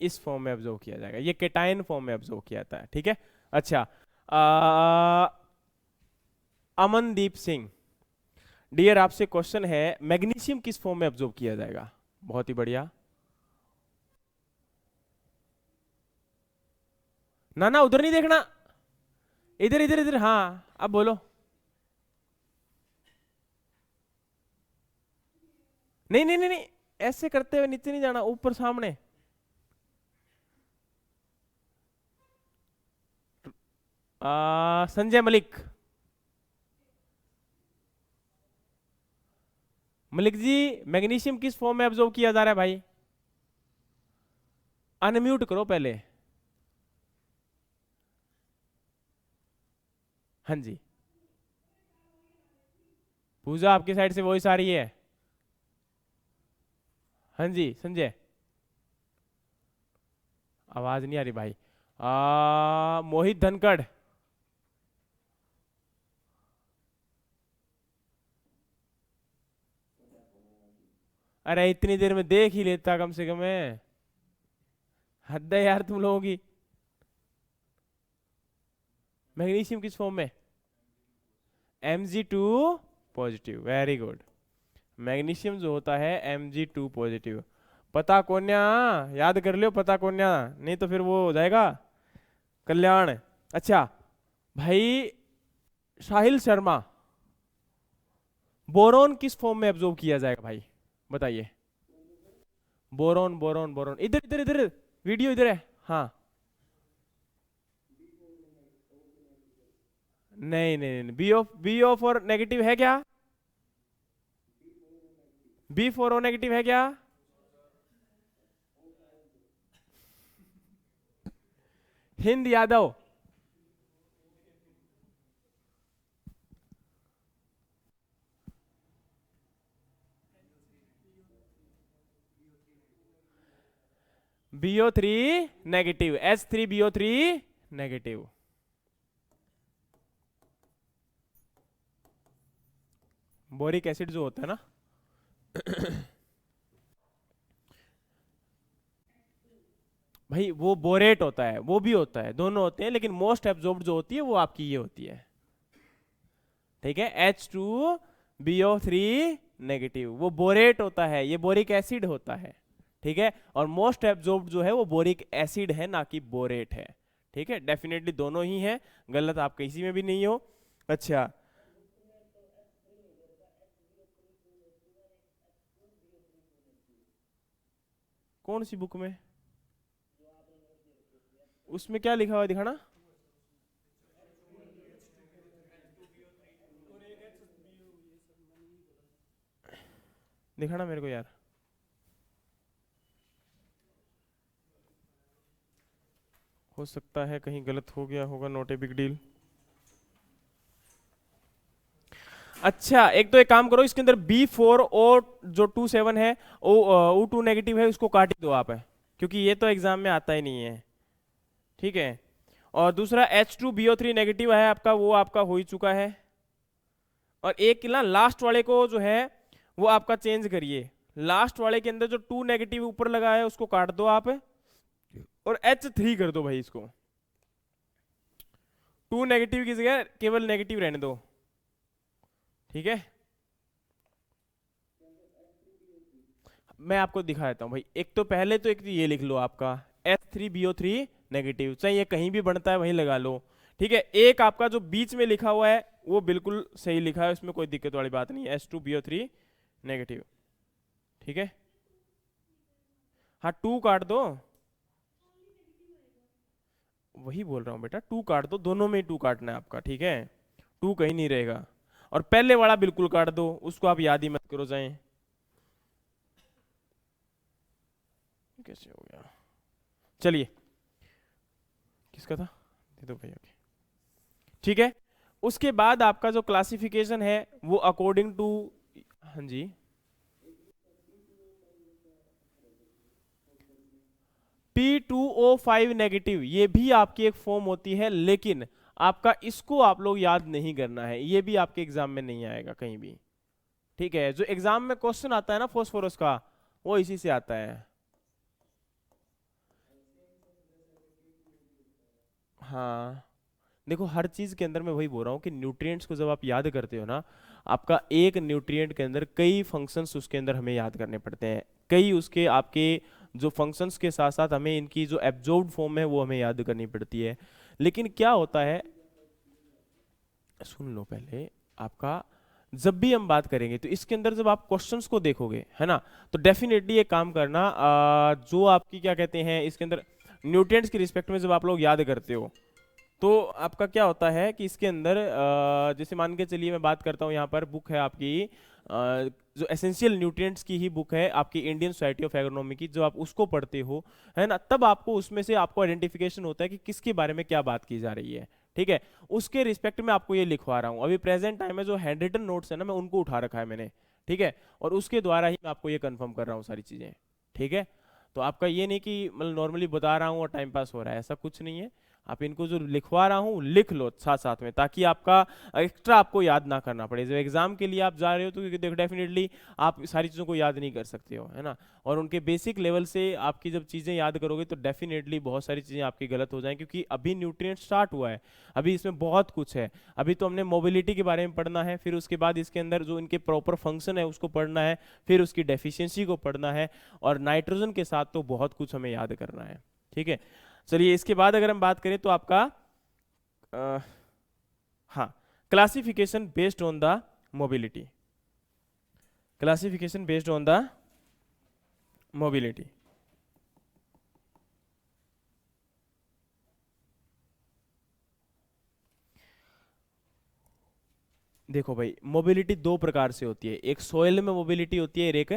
इस फॉर्म में एब्जॉर्ब किया जाएगा, ये केटाइन फॉर्म में एब्जॉर्ब किया जाता है। ठीक है। अच्छा, अमनदीप सिंह, डियर आपसे क्वेश्चन है, मैग्नीशियम किस फॉर्म में एब्जॉर्ब किया जाएगा। बहुत ही बढ़िया। ना ना, उधर नहीं देखना, इधर इधर इधर, हाँ अब बोलो। नहीं नहीं नहीं नहीं, ऐसे करते हुए नीचे नहीं जाना, ऊपर सामने। संजय मलिक, मलिक जी, मैग्नीशियम किस फॉर्म में एब्जॉर्ब किया जा रहा है भाई। अनम्यूट करो पहले। हाँ जी, पूजा आपकी साइड से वॉइस आ रही है। हाँ जी संजय, आवाज नहीं आ रही भाई। मोहित धनखड़। अरे इतनी देर में देख ही लेता कम से कम मैं। हद है यार तुम लोगों की। मैग्नीशियम किस फॉर्म में? Mg2 positive, very good. Magnesium जो होता है Mg2 पॉजिटिव। पता कोन्या, याद कर लियो पता कोन्या, नहीं तो फिर वो हो जाएगा कल्याण। अच्छा भाई साहिल शर्मा, बोरोन किस फॉर्म में एब्जॉर्ब किया जाएगा भाई, बताइए। बोरोन बोरोन बोरोन, इधर इधर इधर, वीडियो इधर है। हाँ, नहीं नहीं नहीं, बी ओ फोर नेगेटिव है क्या? बी4O नेगेटिव है क्या? Hind Yadav. BO3 negative, H3BO3 negative. Boric acid जो होता है ना भाई वो बोरेट होता है, वो भी होता है, दोनों होते हैं, लेकिन मोस्ट एब्जॉर्ब्ड जो होती है वो आपकी ये होती है। ठीक है, H2BO3 नेगेटिव वो बोरेट होता है, ये बोरिक एसिड होता है। ठीक है, और मोस्ट एब्जॉर्ब्ड जो है वो बोरिक एसिड है, ना कि बोरेट है। ठीक है, डेफिनेटली दोनों ही है, गलत आप किसी में भी नहीं हो। अच्छा, कौन सी बुक में? उसमें क्या लिखा हुआ है दिखाना। दिखाना मेरे को यार। हो सकता है कहीं गलत हो गया होगा, नॉट ए बिग डील। अच्छा, एक तो एक काम करो, इसके अंदर B4O जो 27 है, O2 नेगेटिव है, उसको काट ही दो आप, है क्योंकि ये तो एग्जाम में आता ही नहीं है। ठीक है, और दूसरा H2BO3 नेगेटिव है आपका, वो आपका हो ही चुका है। और एक ना लास्ट वाले को जो है वो आपका चेंज करिए, लास्ट वाले के अंदर जो 2 नेगेटिव ऊपर लगा है उसको काट दो आप, और H3 कर दो भाई इसको। 2 नेगेटिव की जगह केवल नेगेटिव रहने दो। ठीक है, मैं आपको दिखा देता हूँ भाई। एक तो पहले तो एक तो ये लिख लो आपका H3BO3 नेगेटिव, चाहे ये कहीं भी बनता है वहीं लगा लो। ठीक है, एक आपका जो बीच में लिखा हुआ है वो बिल्कुल सही लिखा है, उसमें कोई दिक्कत वाली बात नहीं है, H2BO3 नेगेटिव। ठीक है, हाँ 2 काट दो, वही बोल रहा हूँ बेटा, 2 काट दो, दोनों में ही 2 काटना है आपका। ठीक है, 2 कहीं नहीं रहेगा। और पहले वाला बिल्कुल काट दो, उसको आप याद ही मत करो जाए। कैसे हो गया? चलिए, किसका था, दे दो भाई। ओके, ठीक है। उसके बाद आपका जो क्लासिफिकेशन है वो अकॉर्डिंग टू, हाँ जी, P2O5 नेगेटिव ये भी आपकी एक फॉर्म होती है, लेकिन आपका इसको आप लोग याद नहीं करना है, ये भी आपके एग्जाम में नहीं आएगा कहीं भी। ठीक है, जो एग्जाम में क्वेश्चन आता है ना फॉस्फोरस का, वो इसी से आता है। हाँ, देखो हर चीज के अंदर मैं वही बोल रहा हूँ कि न्यूट्रिएंट्स को जब आप याद करते हो ना, आपका एक न्यूट्रिएंट के अंदर कई फंक्शंस उसके अंदर हमें याद करने पड़ते हैं, कई उसके आपके जो फंक्शंस के साथ साथ हमें इनकी जो एब्जॉर्ब्ड फॉर्म है वो हमें याद करनी पड़ती है। लेकिन क्या होता है, सुन लो पहले, आपका जब भी हम बात करेंगे तो इसके अंदर जब आप क्वेश्चंस को देखोगे है ना, तो डेफिनेटली एक काम करना, जो आपकी क्या कहते हैं इसके अंदर न्यूट्रिएंट्स के रिस्पेक्ट में जब आप लोग याद करते हो, तो आपका क्या होता है कि इसके अंदर जैसे मान के चलिए मैं बात करता हूँ, यहाँ पर बुक है आपकी, जो एसेंशियल न्यूट्रिएंट्स की ही बुक है आपकी, इंडियन सोसाइटी ऑफ एग्रोनॉमी की, जो आप उसको पढ़ते हो है ना, तब आपको उसमें से आपको आइडेंटिफिकेशन होता है कि किसके बारे में क्या बात की जा रही है। ठीक है, उसके रिस्पेक्ट में आपको ये लिखवा रहा हूँ, अभी प्रेजेंट टाइम में जो हैंड रिटन नोट्स है ना, मैं उनको उठा रखा है मैंने। ठीक है, और उसके द्वारा ही मैं आपको ये कंफर्म कर रहा हूँ सारी चीजें। ठीक है, तो आपका ये नहीं कि मतलब नॉर्मली बता रहा हूँ और टाइम पास हो रहा है, ऐसा कुछ नहीं है। आप इनको जो लिखवा रहा हूँ लिख लो साथ साथ में, ताकि आपका एक्स्ट्रा आपको याद ना करना पड़े। जब एग्जाम के लिए आप जा रहे हो तो क्योंकि देखो डेफिनेटली आप सारी चीज़ों को याद नहीं कर सकते हो, है ना। और उनके बेसिक लेवल से आपकी जब चीज़ें याद करोगे तो डेफिनेटली बहुत सारी चीज़ें आपकी गलत हो जाएंगी, क्योंकि अभी न्यूट्रिएंट स्टार्ट हुआ है, अभी इसमें बहुत कुछ है। अभी तो हमने मोबिलिटी के बारे में पढ़ना है, फिर उसके बाद इसके अंदर जो इनके प्रॉपर फंक्शन है उसको पढ़ना है, फिर उसकी डेफिशिएंसी को पढ़ना है, और नाइट्रोजन के साथ तो बहुत कुछ हमें याद करना है। ठीक है, चलिए इसके बाद अगर हम बात करें तो आपका अ, हाँ, classification based on the mobility, classification based on the mobility. देखो भाई, मोबिलिटी दो प्रकार से होती है, एक सोइल में मोबिलिटी होती है और एक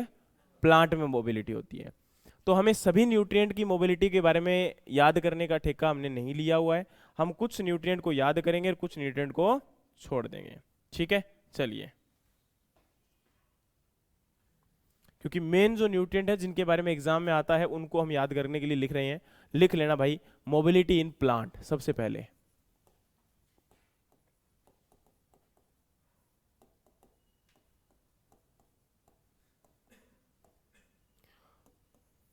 प्लांट में मोबिलिटी होती है। तो हमें सभी न्यूट्रिएंट की मोबिलिटी के बारे में याद करने का ठेका हमने नहीं लिया हुआ है, हम कुछ न्यूट्रिएंट को याद करेंगे और कुछ न्यूट्रिएंट को छोड़ देंगे। ठीक है, चलिए, क्योंकि मेन जो न्यूट्रिएंट है जिनके बारे में एग्जाम में आता है उनको हम याद करने के लिए लिख रहे हैं। लिख लेना भाई, मोबिलिटी इन प्लांट सबसे पहले।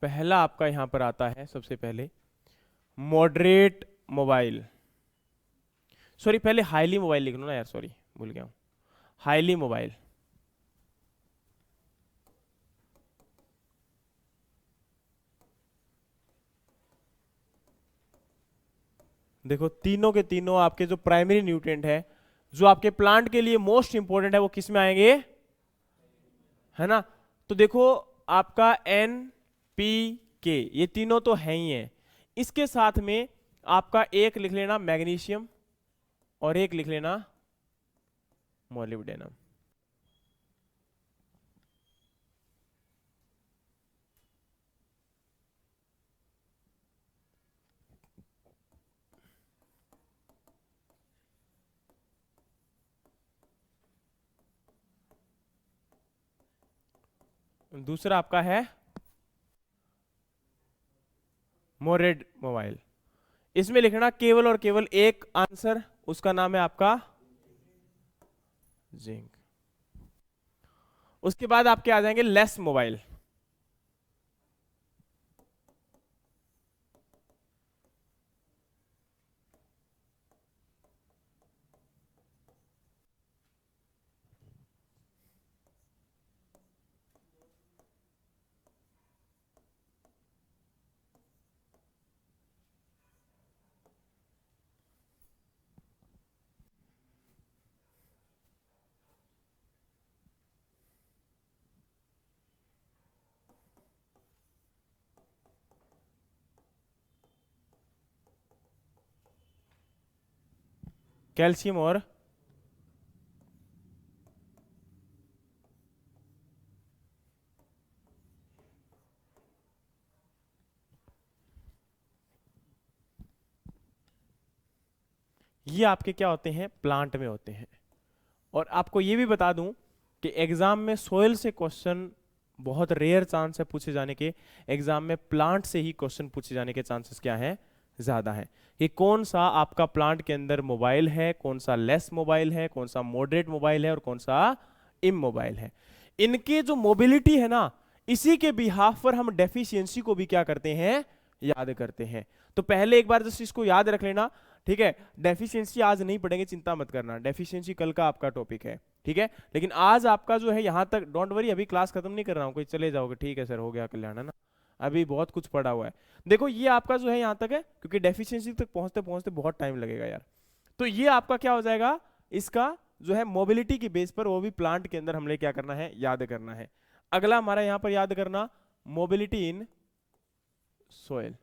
पहला आपका यहां पर आता है सबसे पहले मॉडरेट मोबाइल, सॉरी पहले हाईली मोबाइल लिख लो ना यार, सॉरी भूल गया हूं, हाईली मोबाइल। देखो तीनों के तीनों आपके जो प्राइमरी न्यूट्रिएंट है, जो आपके प्लांट के लिए मोस्ट इंपॉर्टेंट है, वो किस में आएंगे, है ना। तो देखो आपका एन पी के, ये तीनों तो है ही है, इसके साथ में आपका एक लिख लेना मैग्नीशियम और एक लिख लेना मोलिब्डेनम। दूसरा आपका है मोरेड मोबाइल, इसमें लिखना केवल और केवल एक आंसर, उसका नाम है आपका जिंक। उसके बाद आपके आ जाएंगे लेस मोबाइल, कैल्शियम और ये आपके क्या होते हैं, प्लांट में होते हैं। और आपको ये भी बता दूं कि एग्जाम में सोयल से क्वेश्चन बहुत रेयर चांस है पूछे जाने के, एग्जाम में प्लांट से ही क्वेश्चन पूछे जाने के चांसेस क्या हैं, ज्यादा है। कि कौन सा आपका प्लांट के अंदर मोबाइल है, कौन सा लेस मोबाइल है, कौन सा मॉडरेट मोबाइल है और कौन सा इमोबाइल है। इनके जो मोबिलिटी है ना, इसी के बिहाफ पर हम डेफिशिएंसी को भी क्या करते हैं, याद करते हैं। तो पहले एक बार जस्ट इसको याद रख लेना, ठीक है। डेफिशिएंसी आज नहीं पढ़ेंगे, चिंता मत करना, डेफिशिएंसी कल का आपका टॉपिक है, ठीक है। लेकिन आज आपका जो है यहां तक, डोंट वरी, अभी क्लास खत्म नहीं कर रहा हूं, कोई चले जाओगे, ठीक है सर हो गया कल्याण, है ना। अभी बहुत कुछ पड़ा हुआ है। देखो ये आपका जो है यहां तक है, क्योंकि डेफिशिएंसी तक पहुंचते पहुंचते बहुत टाइम लगेगा यार। तो ये आपका क्या हो जाएगा, इसका जो है मोबिलिटी की बेस पर, वो भी प्लांट के अंदर हमने क्या करना है, याद करना है। अगला हमारा यहां पर याद करना, मोबिलिटी इन सोयल।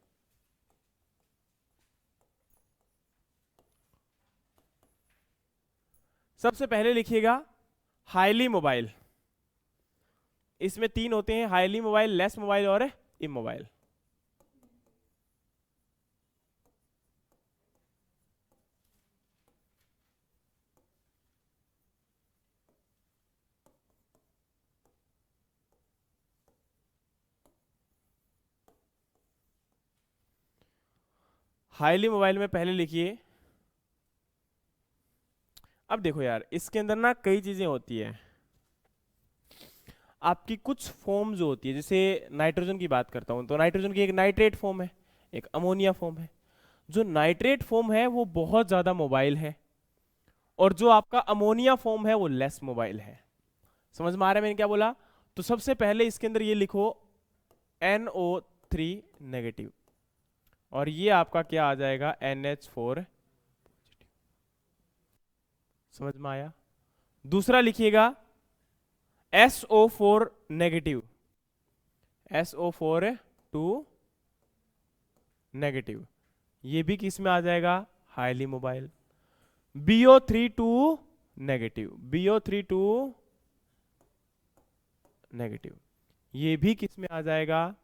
सबसे पहले लिखिएगा हाईली मोबाइल, इसमें तीन होते हैं, हाईली मोबाइल, लेस मोबाइल और इमोबाइल। हाईली मोबाइल में पहले लिखिए। अब देखो यार, इसके अंदर ना कई चीजें होती है। आपकी कुछ फॉर्म जो होती है, जैसे नाइट्रोजन की बात करता हूं तो नाइट्रोजन की एक नाइट्रेट फॉर्म है, एक अमोनिया फॉर्म है। जो नाइट्रेट फॉर्म है वो बहुत ज्यादा मोबाइल है, और जो आपका अमोनिया फॉर्म है वो लेस मोबाइल है। समझ में आ रहा है मैंने क्या बोला? तो सबसे पहले इसके अंदर ये लिखो NO3 नेगेटिव, और ये आपका क्या आ जाएगा, NH4। समझ में आया? दूसरा लिखिएगा SO4 नेगेटिव, SO4 2 नेगेटिव, ये भी किस में आ जाएगा, highly mobile. BO3 2 negative, BO3 2 negative, ये भी किस में आ जाएगा,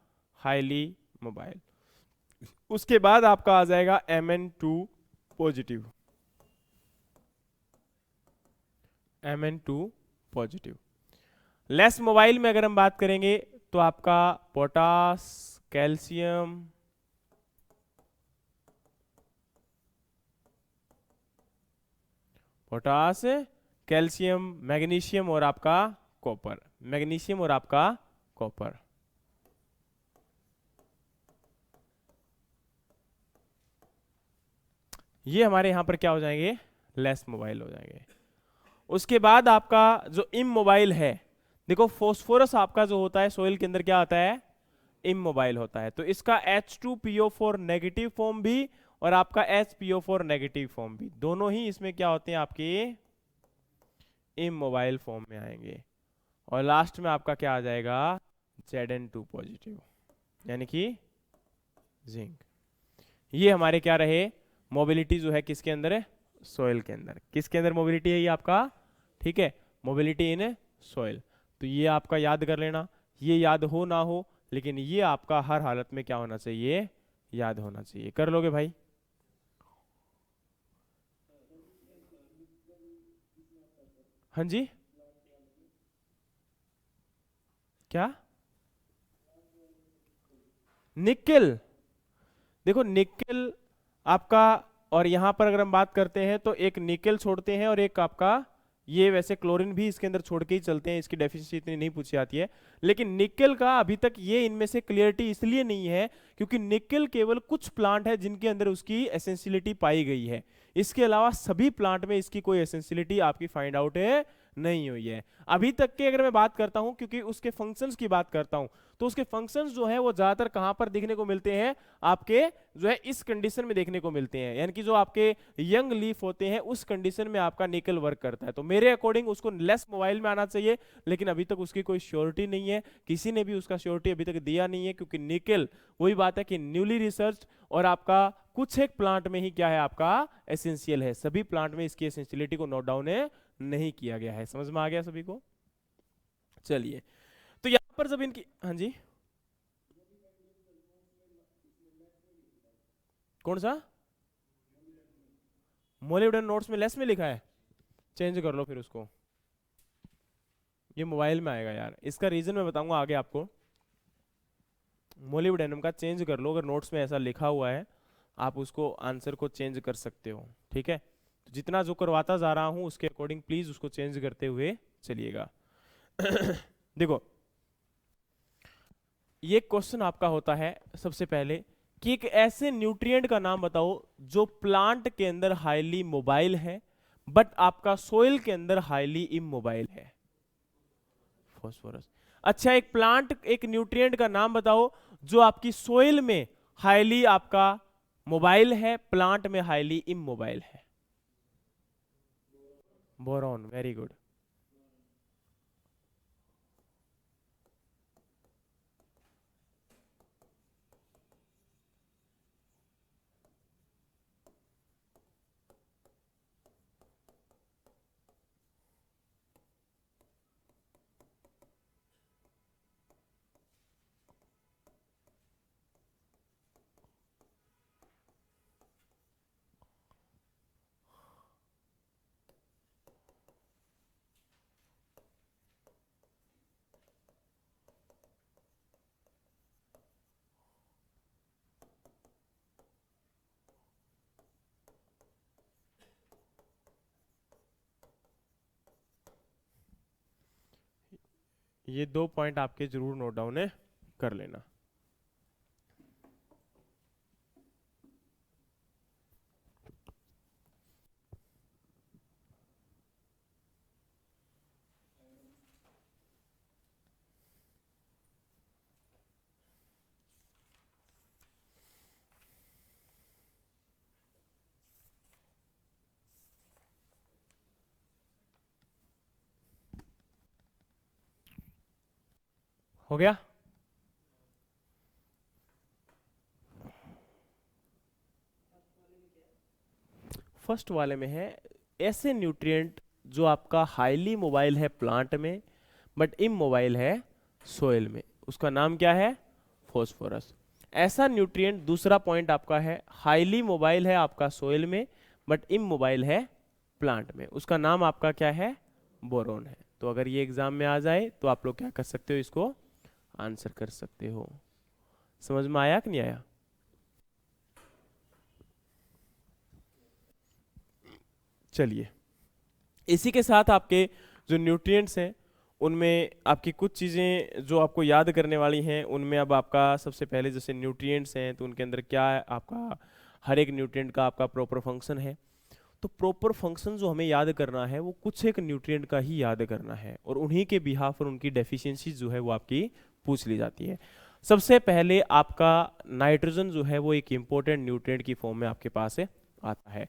हाईली मोबाइल। उसके बाद आपका आ जाएगा Mn2 positive, Mn2 positive. Less mobile में अगर हम बात करेंगे तो आपका potash, calcium, potash, calcium, magnesium और आपका कॉपर, मैग्नीशियम और आपका कॉपर। ये हमारे यहां पर क्या हो जाएंगे, लेस मोबाइल हो जाएंगे। उसके बाद आपका जो इमोबाइल है, देखो फोस्फोरस आपका जो होता है सोइल के अंदर क्या आता है, इमोबाइल होता है। तो इसका H2PO4 नेगेटिव फॉर्म भी और आपका HPO4 नेगेटिव फॉर्म भी, दोनों ही इसमें क्या होते हैं, आपके इमोबाइल फॉर्म में आएंगे। और लास्ट में आपका क्या आ जाएगा, Zn2 पॉजिटिव, यानी कि जिंक। ये हमारे क्या रहे, मोबिलिटी जो है किसके अंदर है, सोइल के अंदर। किसके अंदर मोबिलिटी है ये आपका, ठीक है, मोबिलिटी इन सोइल। तो ये आपका याद कर लेना, ये याद हो ना हो, लेकिन ये आपका हर हालत में क्या होना चाहिए, याद होना चाहिए। कर लोगे भाई? हाँ जी, क्या? निकेल, देखो निकेल आपका, और यहां पर अगर हम बात करते हैं तो एक निकेल छोड़ते हैं और एक आपका, ये वैसे क्लोरीन भी इसके अंदर छोड़ के ही चलते हैं, इसकी डेफिशिएंसी इतनी नहीं पूछी जाती है। लेकिन निकेल का अभी तक ये इनमें से क्लियरिटी इसलिए नहीं है क्योंकि निकेल केवल कुछ प्लांट है जिनके अंदर उसकी एसेंशियलिटी पाई गई है। इसके अलावा सभी प्लांट में इसकी कोई एसेंशियलिटी आपकी फाइंड आउट है नहीं हुई है अभी तक के। अगर मैं बात करता हूं, क्योंकि उसके फंक्शंस की बात करता हूं, तो उसके फंक्शंस जो है वो ज्यादातर कहां पर देखने को मिलते हैं, आपके जो है इस कंडीशन में देखने को मिलते हैं, यानी कि जो आपके यंग लीफ होते हैं उस कंडीशन में आपका निकल वर्क करता है। तो मेरे अकॉर्डिंग उसको लेस मोबाइल में आना चाहिए, लेकिन अभी तक उसकी कोई श्योरिटी नहीं है, किसी ने भी उसका श्योरिटी अभी तक दिया नहीं है, क्योंकि निकल वही बात है कि न्यूली रिसर्च, और आपका कुछ एक प्लांट में ही क्या है, आपका एसेंशियल है, सभी प्लांट में इसकी एसेंशियलिटी को नोट डाउन नहीं किया गया है। समझ में आ गया सभी को? चलिए, तो यहां पर जब इनकी, हाँ जी, कौन सा? मोलिब्डेनम नोट्स में लेस में लिखा है, चेंज कर लो फिर उसको, ये मोबाइल में आएगा यार। इसका रीजन मैं बताऊंगा आगे आपको। मोलिब्डेनम का चेंज कर लो, अगर नोट्स में ऐसा लिखा हुआ है आप उसको आंसर को चेंज कर सकते हो, ठीक है। तो जितना जो करवाता जा रहा हूं उसके अकॉर्डिंग प्लीज उसको चेंज करते हुए चलिएगा। देखो, ये क्वेश्चन आपका होता है सबसे पहले कि एक ऐसे न्यूट्रिएंट का नाम बताओ जो प्लांट के अंदर हाईली मोबाइल है बट आपका सोइल के अंदर हाईली इमोबाइल है। फॉस्फोरस। अच्छा, एक प्लांट, एक न्यूट्रिएंट का नाम बताओ जो आपकी सोइल में हाईली आपका मोबाइल है, प्लांट में हाईली इमोबाइल है। Boron, very good. ये 2 पॉइंट आपके जरूर नोट डाउन कर लेना। हो गया? फर्स्ट वाले में है ऐसे न्यूट्रिएंट जो आपका हाईली मोबाइल है प्लांट में बट इमोबाइल है सोइल में, उसका नाम क्या है? फॉस्फोरस। ऐसा न्यूट्रिएंट दूसरा पॉइंट आपका है हाईली मोबाइल है आपका सोइल में बट इमोबाइल है प्लांट में, उसका नाम आपका क्या है? बोरोन है। तो अगर ये एग्जाम में आ जाए तो आप लोग क्या कर सकते हो, इसको आंसर कर सकते हो। समझ में आया कि नहीं आया? चलिए, इसी के साथ आपके जो न्यूट्रिएंट्स हैं उनमें आपकी कुछ चीज़ें जो आपको याद करने वाली हैं, उनमें अब आपका सबसे पहले जैसे न्यूट्रिएंट्स हैं तो उनके अंदर क्या है आपका, हर एक न्यूट्रिएंट का आपका प्रॉपर फंक्शन है। तो प्रॉपर फंक्शन जो हमें याद करना है वो कुछ एक न्यूट्रिएंट का ही याद करना है और उन्हीं के बिहाफ पर उनकी डेफिशिएंसी जो है वो आपकी पूछ ली जाती है। सबसे पहले आपका नाइट्रोजन जो है वो एक इंपॉर्टेंट न्यूट्रिएंट की फॉर्म में आपके पास है आता है।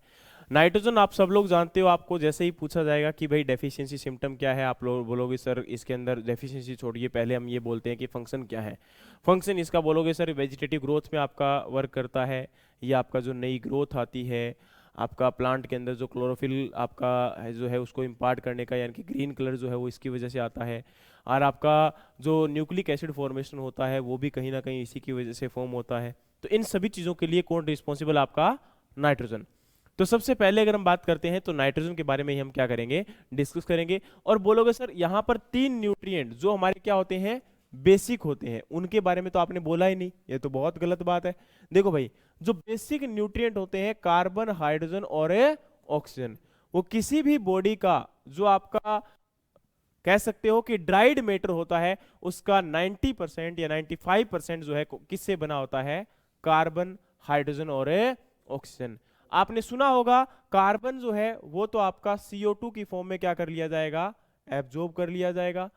नाइट्रोजन आप सब लोग जानते हो, आपको जैसे ही पूछा जाएगा कि भाई डेफिशिएंसी सिम्टम क्या है, आप लोग बोलोगे सर इसके अंदर डेफिशिएंसी छोड़िए, पहले हम ये बोलते हैं कि फंक्शन क्या है। फंक्शन इसका बोलोगे सर वेजिटेटिव ग्रोथ में आपका वर्क करता है, ये आपका जो नई ग्रोथ आती है आपका प्लांट के अंदर, जो क्लोरोफिल आपका है जो है उसको इम्पार्ट करने का, यानी कि ग्रीन कलर जो है वो इसकी वजह से आता है। और आपका जो न्यूक्लिक एसिड फॉर्मेशन होता है वो भी कहीं ना कहीं इसी की वजह से फॉर्म होता है। तो इन सभी चीज़ों के लिए कौन रिस्पॉन्सिबल? आपका नाइट्रोजन। तो सबसे पहले अगर हम बात करते हैं तो नाइट्रोजन के बारे में ही हम क्या करेंगे, डिस्कस करेंगे। और बोलोगे सर यहाँ पर 3 न्यूट्रिएंट जो हमारे क्या होते हैं, बेसिक होते हैं, उनके बारे में तो आपने बोला ही नहीं, ये तो बहुत गलत बात है। देखो भाई, जो बेसिक न्यूट्रिएंट होते हैं कार्बन, हाइड्रोजन और ऑक्सीजन, वो किसी भी बॉडी का जो आपका कह सकते हो कि ड्राइड मैटर होता है उसका 90% या 95% जो है किससे बना होता है? कार्बन, हाइड्रोजन और ऑक्सीजन। आपने सुना होगा कार्बन जो है वो तो आपका CO2 की फॉर्म में क्या कर लिया जाएगा? एब्जॉर्ब कर लिया जाएगा।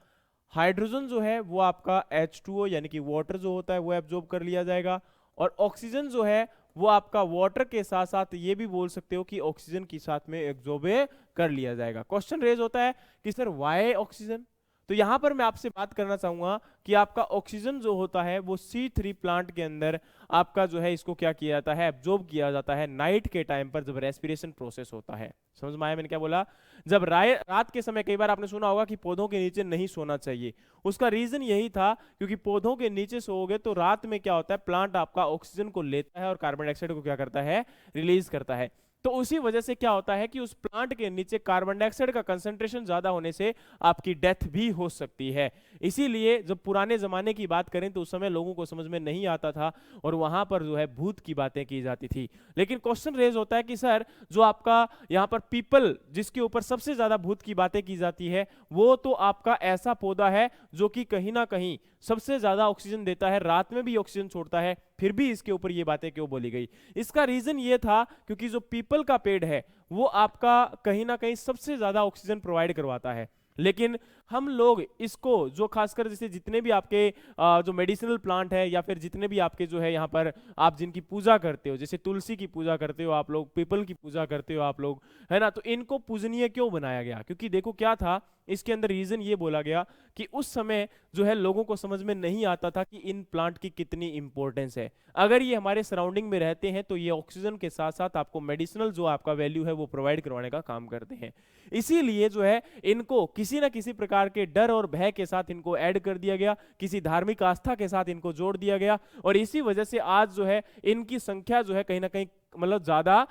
हाइड्रोजन जो है वो आपका H2O यानी कि वाटर जो होता है वो एब्जॉर्ब कर लिया जाएगा। और ऑक्सीजन जो है वो आपका वाटर के साथ साथ ये भी बोल सकते हो कि ऑक्सीजन के साथ में एब्जॉर्ब कर लिया जाएगा। क्वेश्चन रेज होता है कि सर वाई ऑक्सीजन? तो यहां पर मैं आपसे बात करना चाहूंगा कि आपका ऑक्सीजन जो होता है वो C3 प्लांट के अंदर आपका जो है इसको क्या किया जाता है? एब्जॉर्ब किया जाता है नाइट के टाइम पर जब रेस्पिरेशन प्रोसेस होता है। समझ में आया मैंने क्या बोला? जब रात के समय कई बार आपने सुना होगा कि पौधों के नीचे नहीं सोना चाहिए, उसका रीजन यही था क्योंकि पौधों के नीचे सोओगे तो रात में क्या होता है, प्लांट आपका ऑक्सीजन को लेता है और कार्बन डाइऑक्साइड को क्या करता है? रिलीज करता है। तो उसी वजह से क्या होता है कि उस प्लांट के नीचे कार्बन डाइऑक्साइड का कंसंट्रेशन ज्यादा होने से आपकी डेथ भी हो सकती है। इसीलिए जब पुराने जमाने की बात करें तो उस समय लोगों को समझ में नहीं आता था और वहां पर जो है भूत की बातें की जाती थी। लेकिन क्वेश्चन रेज होता है कि सर जो आपका यहाँ पर पीपल जिसके ऊपर सबसे ज्यादा भूत की बातें की जाती है वो तो आपका ऐसा पौधा है जो कि कहीं ना कहीं सबसे ज्यादा ऑक्सीजन देता है, रात में भी ऑक्सीजन छोड़ता है, फिर भी इसके ऊपर ये बातें क्यों बोली गई? इसका रीजन ये था क्योंकि जो पीपल का पेड़ है वो आपका कहीं ना कहीं सबसे ज्यादा ऑक्सीजन प्रोवाइड करवाता है। लेकिन हम लोग इसको जो खासकर जैसे जितने भी आपके जो मेडिसिनल प्लांट है या फिर जितने भी आपके जो है यहाँ पर आप जिनकी पूजा करते हो, जैसे तुलसी की पूजा करते हो आप लोग, पीपल की पूजा करते हो आप लोग, है ना, तो इनको पूजनीय क्यों बनाया गया? क्योंकि देखो क्या था इसके अंदर रीजन ये बोला गया कि उस समय जो है लोगों को समझ में नहीं आता था कि इन प्लांट की कितनी इंपॉर्टेंस है। अगर ये हमारे सराउंडिंग में रहते हैं तो ये ऑक्सीजन के साथ साथ आपको मेडिसिनल जो आपका वैल्यू है वो प्रोवाइड करवाने का काम करते हैं। इसीलिए जो है इनको किसी ना किसी प्रकार के डर और भय के साथ इनको ऐड कर दिया गया, किसी धार्मिक आस्था के साथ इनको जोड़ दिया गया और इसी वजह से आज जो है इनकी संख्या जो है कहीं ना कहीं मतलब ज्यादा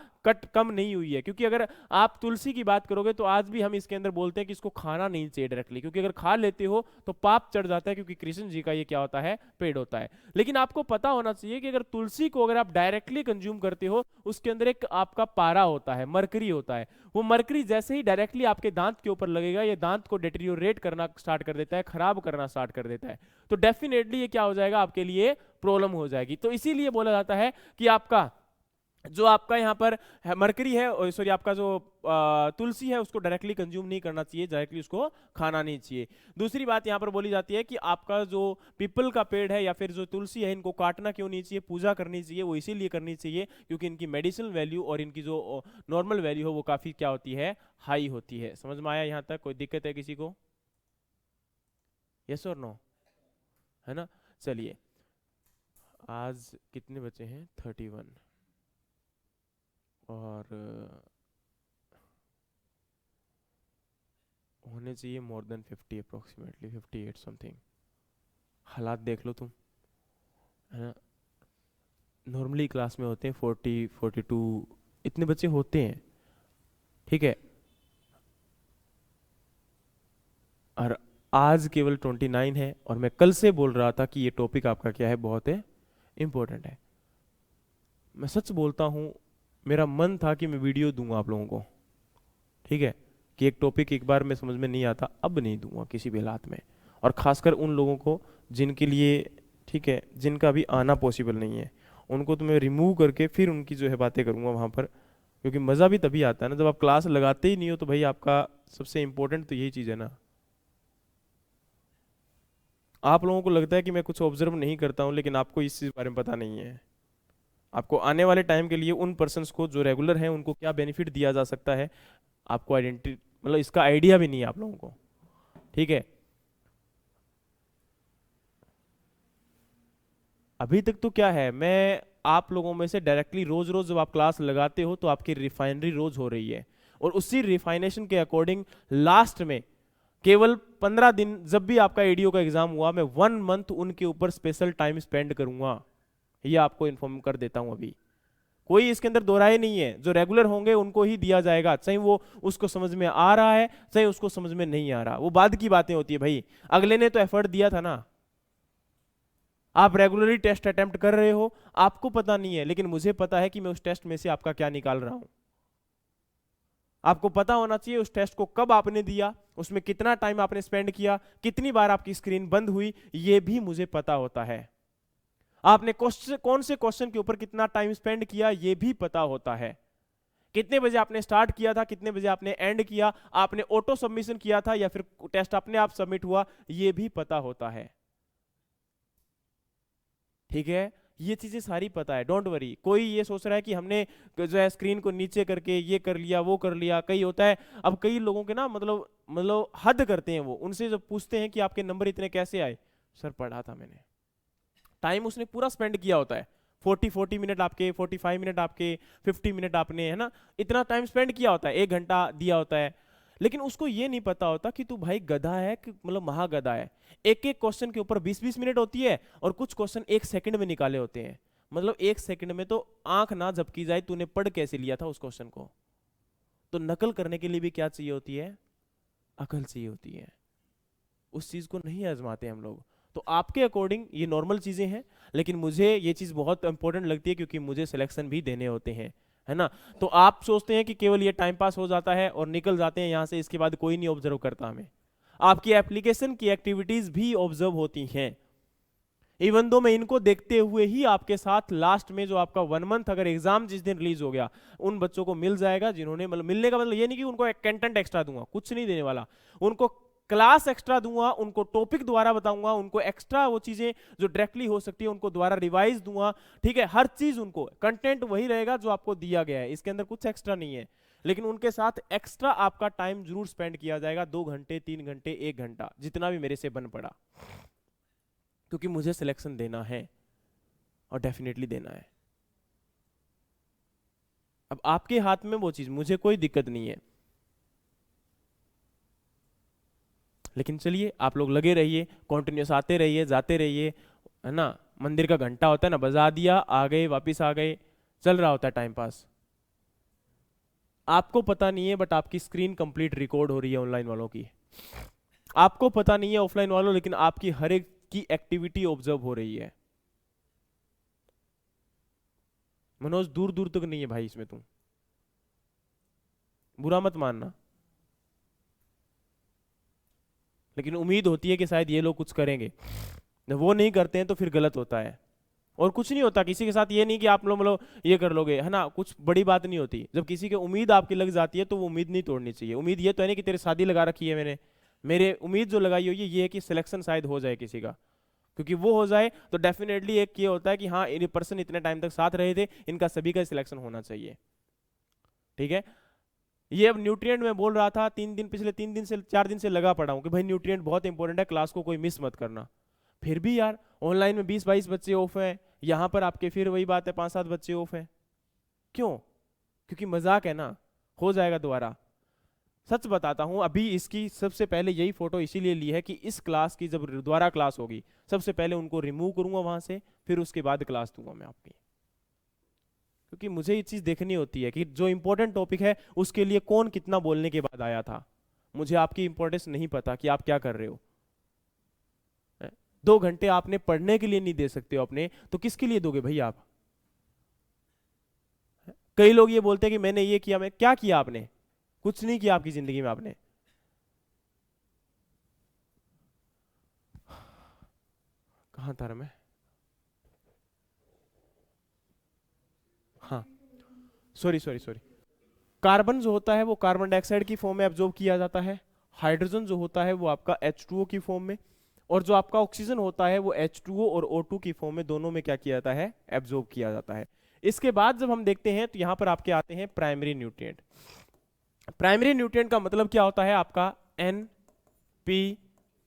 कम नहीं हुई है। क्योंकि अगर आप तुलसी की बात करोगे तो आज भी हम इसके अंदर बोलते हैं कि इसको खाना नहीं चाहिए डायरेक्टली, क्योंकि अगर खा लेते हो तो पाप चढ़ जाता है, क्योंकि कृष्ण जी का ये क्या होता है, पेड़ होता है। लेकिन आपको पता होना चाहिए कि अगर तुलसी को अगर आप डायरेक्टली कंज्यूम करते हो, उसके अंदर एक आपका पारा होता है, मरकरी होता है। वो मरकरी जैसे ही डायरेक्टली आपके दांत के ऊपर लगेगा, ये दांत को डिटेरियोरेट करना स्टार्ट कर देता है, खराब करना स्टार्ट कर देता है। तो डेफिनेटली ये क्या हो जाएगा, आपके लिए प्रॉब्लम हो जाएगी। तो इसीलिए बोला जाता है कि आपका जो आपका यहाँ पर मरकरी है, सॉरी आपका जो तुलसी है, उसको डायरेक्टली कंज्यूम नहीं करना चाहिए, डायरेक्टली उसको खाना नहीं चाहिए। दूसरी बात यहाँ पर बोली जाती है कि आपका जो पीपल का पेड़ है या फिर जो तुलसी है, इनको काटना क्यों नहीं चाहिए, पूजा करनी चाहिए। वो इसीलिए करनी चाहिए क्योंकि इनकी मेडिसिनल वैल्यू और इनकी जो नॉर्मल वैल्यू हो वो काफ़ी क्या होती है, हाई होती है। समझ में आया यहाँ तक? कोई दिक्कत है किसी को? यस और नो? है ना? चलिए, आज कितने बचे हैं? 31, और होने चाहिए मोर देन 50, अप्रोक्सीमेटली 58 समथिंग। हालात देख लो तुम, है ना? नॉर्मली क्लास में होते हैं 40 42, इतने बच्चे होते हैं, ठीक है। और आज केवल 29 है, और मैं कल से बोल रहा था कि ये टॉपिक आपका क्या है, बहुत है इंपॉर्टेंट है। मैं सच बोलता हूँ, मेरा मन था कि मैं वीडियो दूंगा आप लोगों को, ठीक है, कि एक टॉपिक एक बार में समझ में नहीं आता, अब नहीं दूंगा किसी भी हालात में। और खासकर उन लोगों को जिनके लिए, ठीक है, जिनका अभी आना पॉसिबल नहीं है, उनको तो मैं रिमूव करके फिर उनकी जो है बातें करूंगा वहाँ पर। क्योंकि मज़ा भी तभी आता है ना जब आप क्लास लगाते ही नहीं हो, तो भाई आपका सबसे इंपॉर्टेंट तो यही चीज़ है ना। आप लोगों को लगता है कि मैं कुछ ऑब्जर्व नहीं करता हूँ, लेकिन आपको इस चीज़ बारे में पता नहीं है। आपको आने वाले टाइम के लिए उन पर्सन्स को जो रेगुलर हैं उनको क्या बेनिफिट दिया जा सकता है, आपको आइडेंटिटी मतलब इसका आइडिया भी नहीं है आप लोगों को, ठीक है। अभी तक तो क्या है, मैं आप लोगों में से डायरेक्टली रोज रोज जब आप क्लास लगाते हो तो आपकी रिफाइनरी रोज हो रही है, और उसी रिफाइनेशन के अकॉर्डिंग लास्ट में केवल 15 दिन, जब भी आपका एडीओ का एग्जाम हुआ, मैं 1 मंथ उनके ऊपर स्पेशल टाइम स्पेंड करूंगा। ये आपको इन्फॉर्म कर देता हूं अभी। कोई इसके अंदर दो राय नहीं है, जो रेगुलर होंगे उनको ही दिया जाएगा, चाहे वो उसको समझ में आ रहा है चाहे उसको समझ में नहीं आ रहा, वो बाद की बातें होती है भाई। अगले ने तो एफर्ट दिया था ना। आप रेगुलरली टेस्ट अटेम्प्ट कर रहे हो, आपको पता नहीं है, लेकिन मुझे पता है कि मैं उस टेस्ट में से आपका क्या निकाल रहा हूं। आपको पता होना चाहिए उस टेस्ट को कब आपने दिया, उसमें कितना टाइम आपने स्पेंड किया, कितनी बार आपकी स्क्रीन बंद हुई, ये भी मुझे पता होता है। आपने कौन से क्वेश्चन के ऊपर कितना टाइम स्पेंड किया, ये भी पता होता है। कितने बजे आपने स्टार्ट किया था, कितने बजे आपने एंड किया, आपने ऑटो सबमिशन किया था या फिर टेस्ट अपने आप सबमिट हुआ, ये भी पता होता है, ठीक है। ये चीजें सारी पता है, डोंट वरी। कोई ये सोच रहा है कि हमने जो है स्क्रीन को नीचे करके ये कर लिया वो कर लिया, कई होता है। अब कई लोगों के ना मतलब हद करते हैं वो, उनसे जब पूछते हैं कि आपके नंबर इतने कैसे आए, सर पढ़ा था मैंने। टाइम उसने पूरा स्पेंड किया होता है, 40 मिनट आपके, 45 मिनट आपके, 50 मिनट आपने, है ना, इतना टाइम स्पेंड किया होता है, 1 घंटा दिया होता है। लेकिन उसको ये नहीं पता होता कि तू भाई गधा है कि मतलब महागधा है। एक एक क्वेश्चन के ऊपर 20-20 मिनट होती है, और कुछ क्वेश्चन 1 सेकंड में निकाले होते हैं। मतलब 1 सेकंड में तो आंख ना झपकी जाए तूने पढ़ कैसे लिया था उस क्वेश्चन को। तो नकल करने के लिए भी क्या चाहिए होती है, अकल चाहिए होती है। उस चीज को नहीं आजमाते हम लोग। तो आपके अकॉर्डिंग ये नॉर्मल चीजें हैं, लेकिन मुझे ये चीज बहुत इंपॉर्टेंट लगती है, क्योंकि मुझे सिलेक्शन भी देने होते हैं, है ना। तो आप सोचते हैं कि केवल ये टाइम पास हो जाता है और निकल जाते हैं यहां से, इसके बाद कोई नहीं ऑब्जर्व करता हमें। आपकी एप्लीकेशन की एक्टिविटीज भी ऑब्जर्व होती हैं। इवन दो मैं इनको देखते हुए ही आपके साथ लास्ट में जो आपका 1 मंथ, अगर एग्जाम जिस दिन रिलीज हो गया, उन बच्चों को मिल जाएगा जिन्होंने, मतलब मिलने का मतलब ये नहीं कि उनको एक कंटेंट एक्स्ट्रा दूंगा, कुछ नहीं देने वाला। उनको क्लास एक्स्ट्रा दूंगा, उनको टॉपिक द्वारा बताऊंगा, उनको एक्स्ट्रा वो चीजें जो डायरेक्टली हो सकती है उनको द्वारा रिवाइज दूंगा, ठीक है। हर चीज उनको कंटेंट वही रहेगा जो आपको दिया गया है, इसके अंदर कुछ एक्स्ट्रा नहीं है। लेकिन उनके साथ एक्स्ट्रा आपका टाइम जरूर स्पेंड किया जाएगा, 2 घंटे 3 घंटे 1 घंटा, जितना भी मेरे से बन पड़ा, क्योंकि मुझे सिलेक्शन देना है और डेफिनेटली देना है। अब आपके हाथ में वो चीज, मुझे कोई दिक्कत नहीं है। लेकिन चलिए, आप लोग लगे रहिए, कॉन्टिन्यूस आते रहिए जाते रहिए, है ना। मंदिर का घंटा होता है ना, बजा दिया, आ गए, वापिस आ गए, चल रहा होता है टाइम पास। आपको पता नहीं है बट आपकी स्क्रीन कंप्लीट रिकॉर्ड हो रही है ऑनलाइन वालों की। आपको पता नहीं है ऑफलाइन वालों, लेकिन आपकी हर एक की एक्टिविटी ऑब्जर्व हो रही है। मनोज दूर दूर तक नहीं है भाई इसमें, तुम बुरा मत मानना, लेकिन उम्मीद होती है कि शायद ये लोग कुछ करेंगे। जब वो नहीं करते हैं तो फिर गलत होता है। और कुछ नहीं होता किसी के साथ, ये नहीं कि आप लोग मतलब ये कर लोगे, है ना, कुछ बड़ी बात नहीं होती। जब किसी की उम्मीद आपकी लग जाती है तो वो उम्मीद नहीं तोड़नी चाहिए। उम्मीद ये तो है नहीं कि तेरे शादी लगा रखी है मैंने, मेरे उम्मीद जो लगाई हुई है ये है कि सिलेक्शन शायद हो जाए किसी का, क्योंकि वो हो जाए तो डेफिनेटली एक ये होता है कि हाँ ये पर्सन इतने टाइम तक साथ रहे थे, इनका सभी का सिलेक्शन होना चाहिए। ठीक है, ये अब न्यूट्रिएंट में बोल रहा था 3 दिन, पिछले 3 दिन से 4 दिन से लगा पड़ा हूं कि भाई न्यूट्रिएंट बहुत इंपॉर्टेंट है, क्लास को कोई मिस मत करना। फिर भी यार ऑनलाइन में 20-22 बच्चे ऑफ है, यहां पर आपके फिर वही बात है 5-7 बच्चे ऑफ है। क्यों? क्योंकि मजाक है ना, हो जाएगा दोबारा। सच बताता हूं, अभी इसकी सबसे पहले यही फोटो इसीलिए ली है कि इस क्लास की जब दोबारा क्लास होगी सबसे पहले उनको रिमूव करूंगा वहां से, फिर उसके बाद क्लास दूंगा मैं आपकी। क्योंकि मुझे ये चीज देखनी होती है कि जो इंपॉर्टेंट टॉपिक है उसके लिए कौन कितना बोलने के बाद आया था। मुझे आपकी इंपॉर्टेंस नहीं पता कि आप क्या कर रहे हो। 2 घंटे आपने पढ़ने के लिए नहीं दे सकते हो अपने, तो किसके लिए दोगे भाई आप? कई लोग ये बोलते हैं कि मैंने ये किया, मैं क्या किया आपने? कुछ नहीं किया आपकी जिंदगी में आपने। कहां था मैं? हाँ, सॉरी सॉरी सॉरी। कार्बन जो होता है वो कार्बन डाइऑक्साइड की फॉर्म में एब्जॉर्ब किया जाता है। हाइड्रोजन जो होता है वो आपका H2O की फॉर्म में, और जो आपका ऑक्सीजन होता है वो H2O और O2 की फॉर्म में, दोनों में क्या किया जाता है? एब्जॉर्ब किया जाता है। इसके बाद जब हम देखते हैं तो यहां पर आपके आते हैं प्राइमरी न्यूट्रिएंट। प्राइमरी न्यूट्रिएंट का मतलब क्या होता है आपका? N, P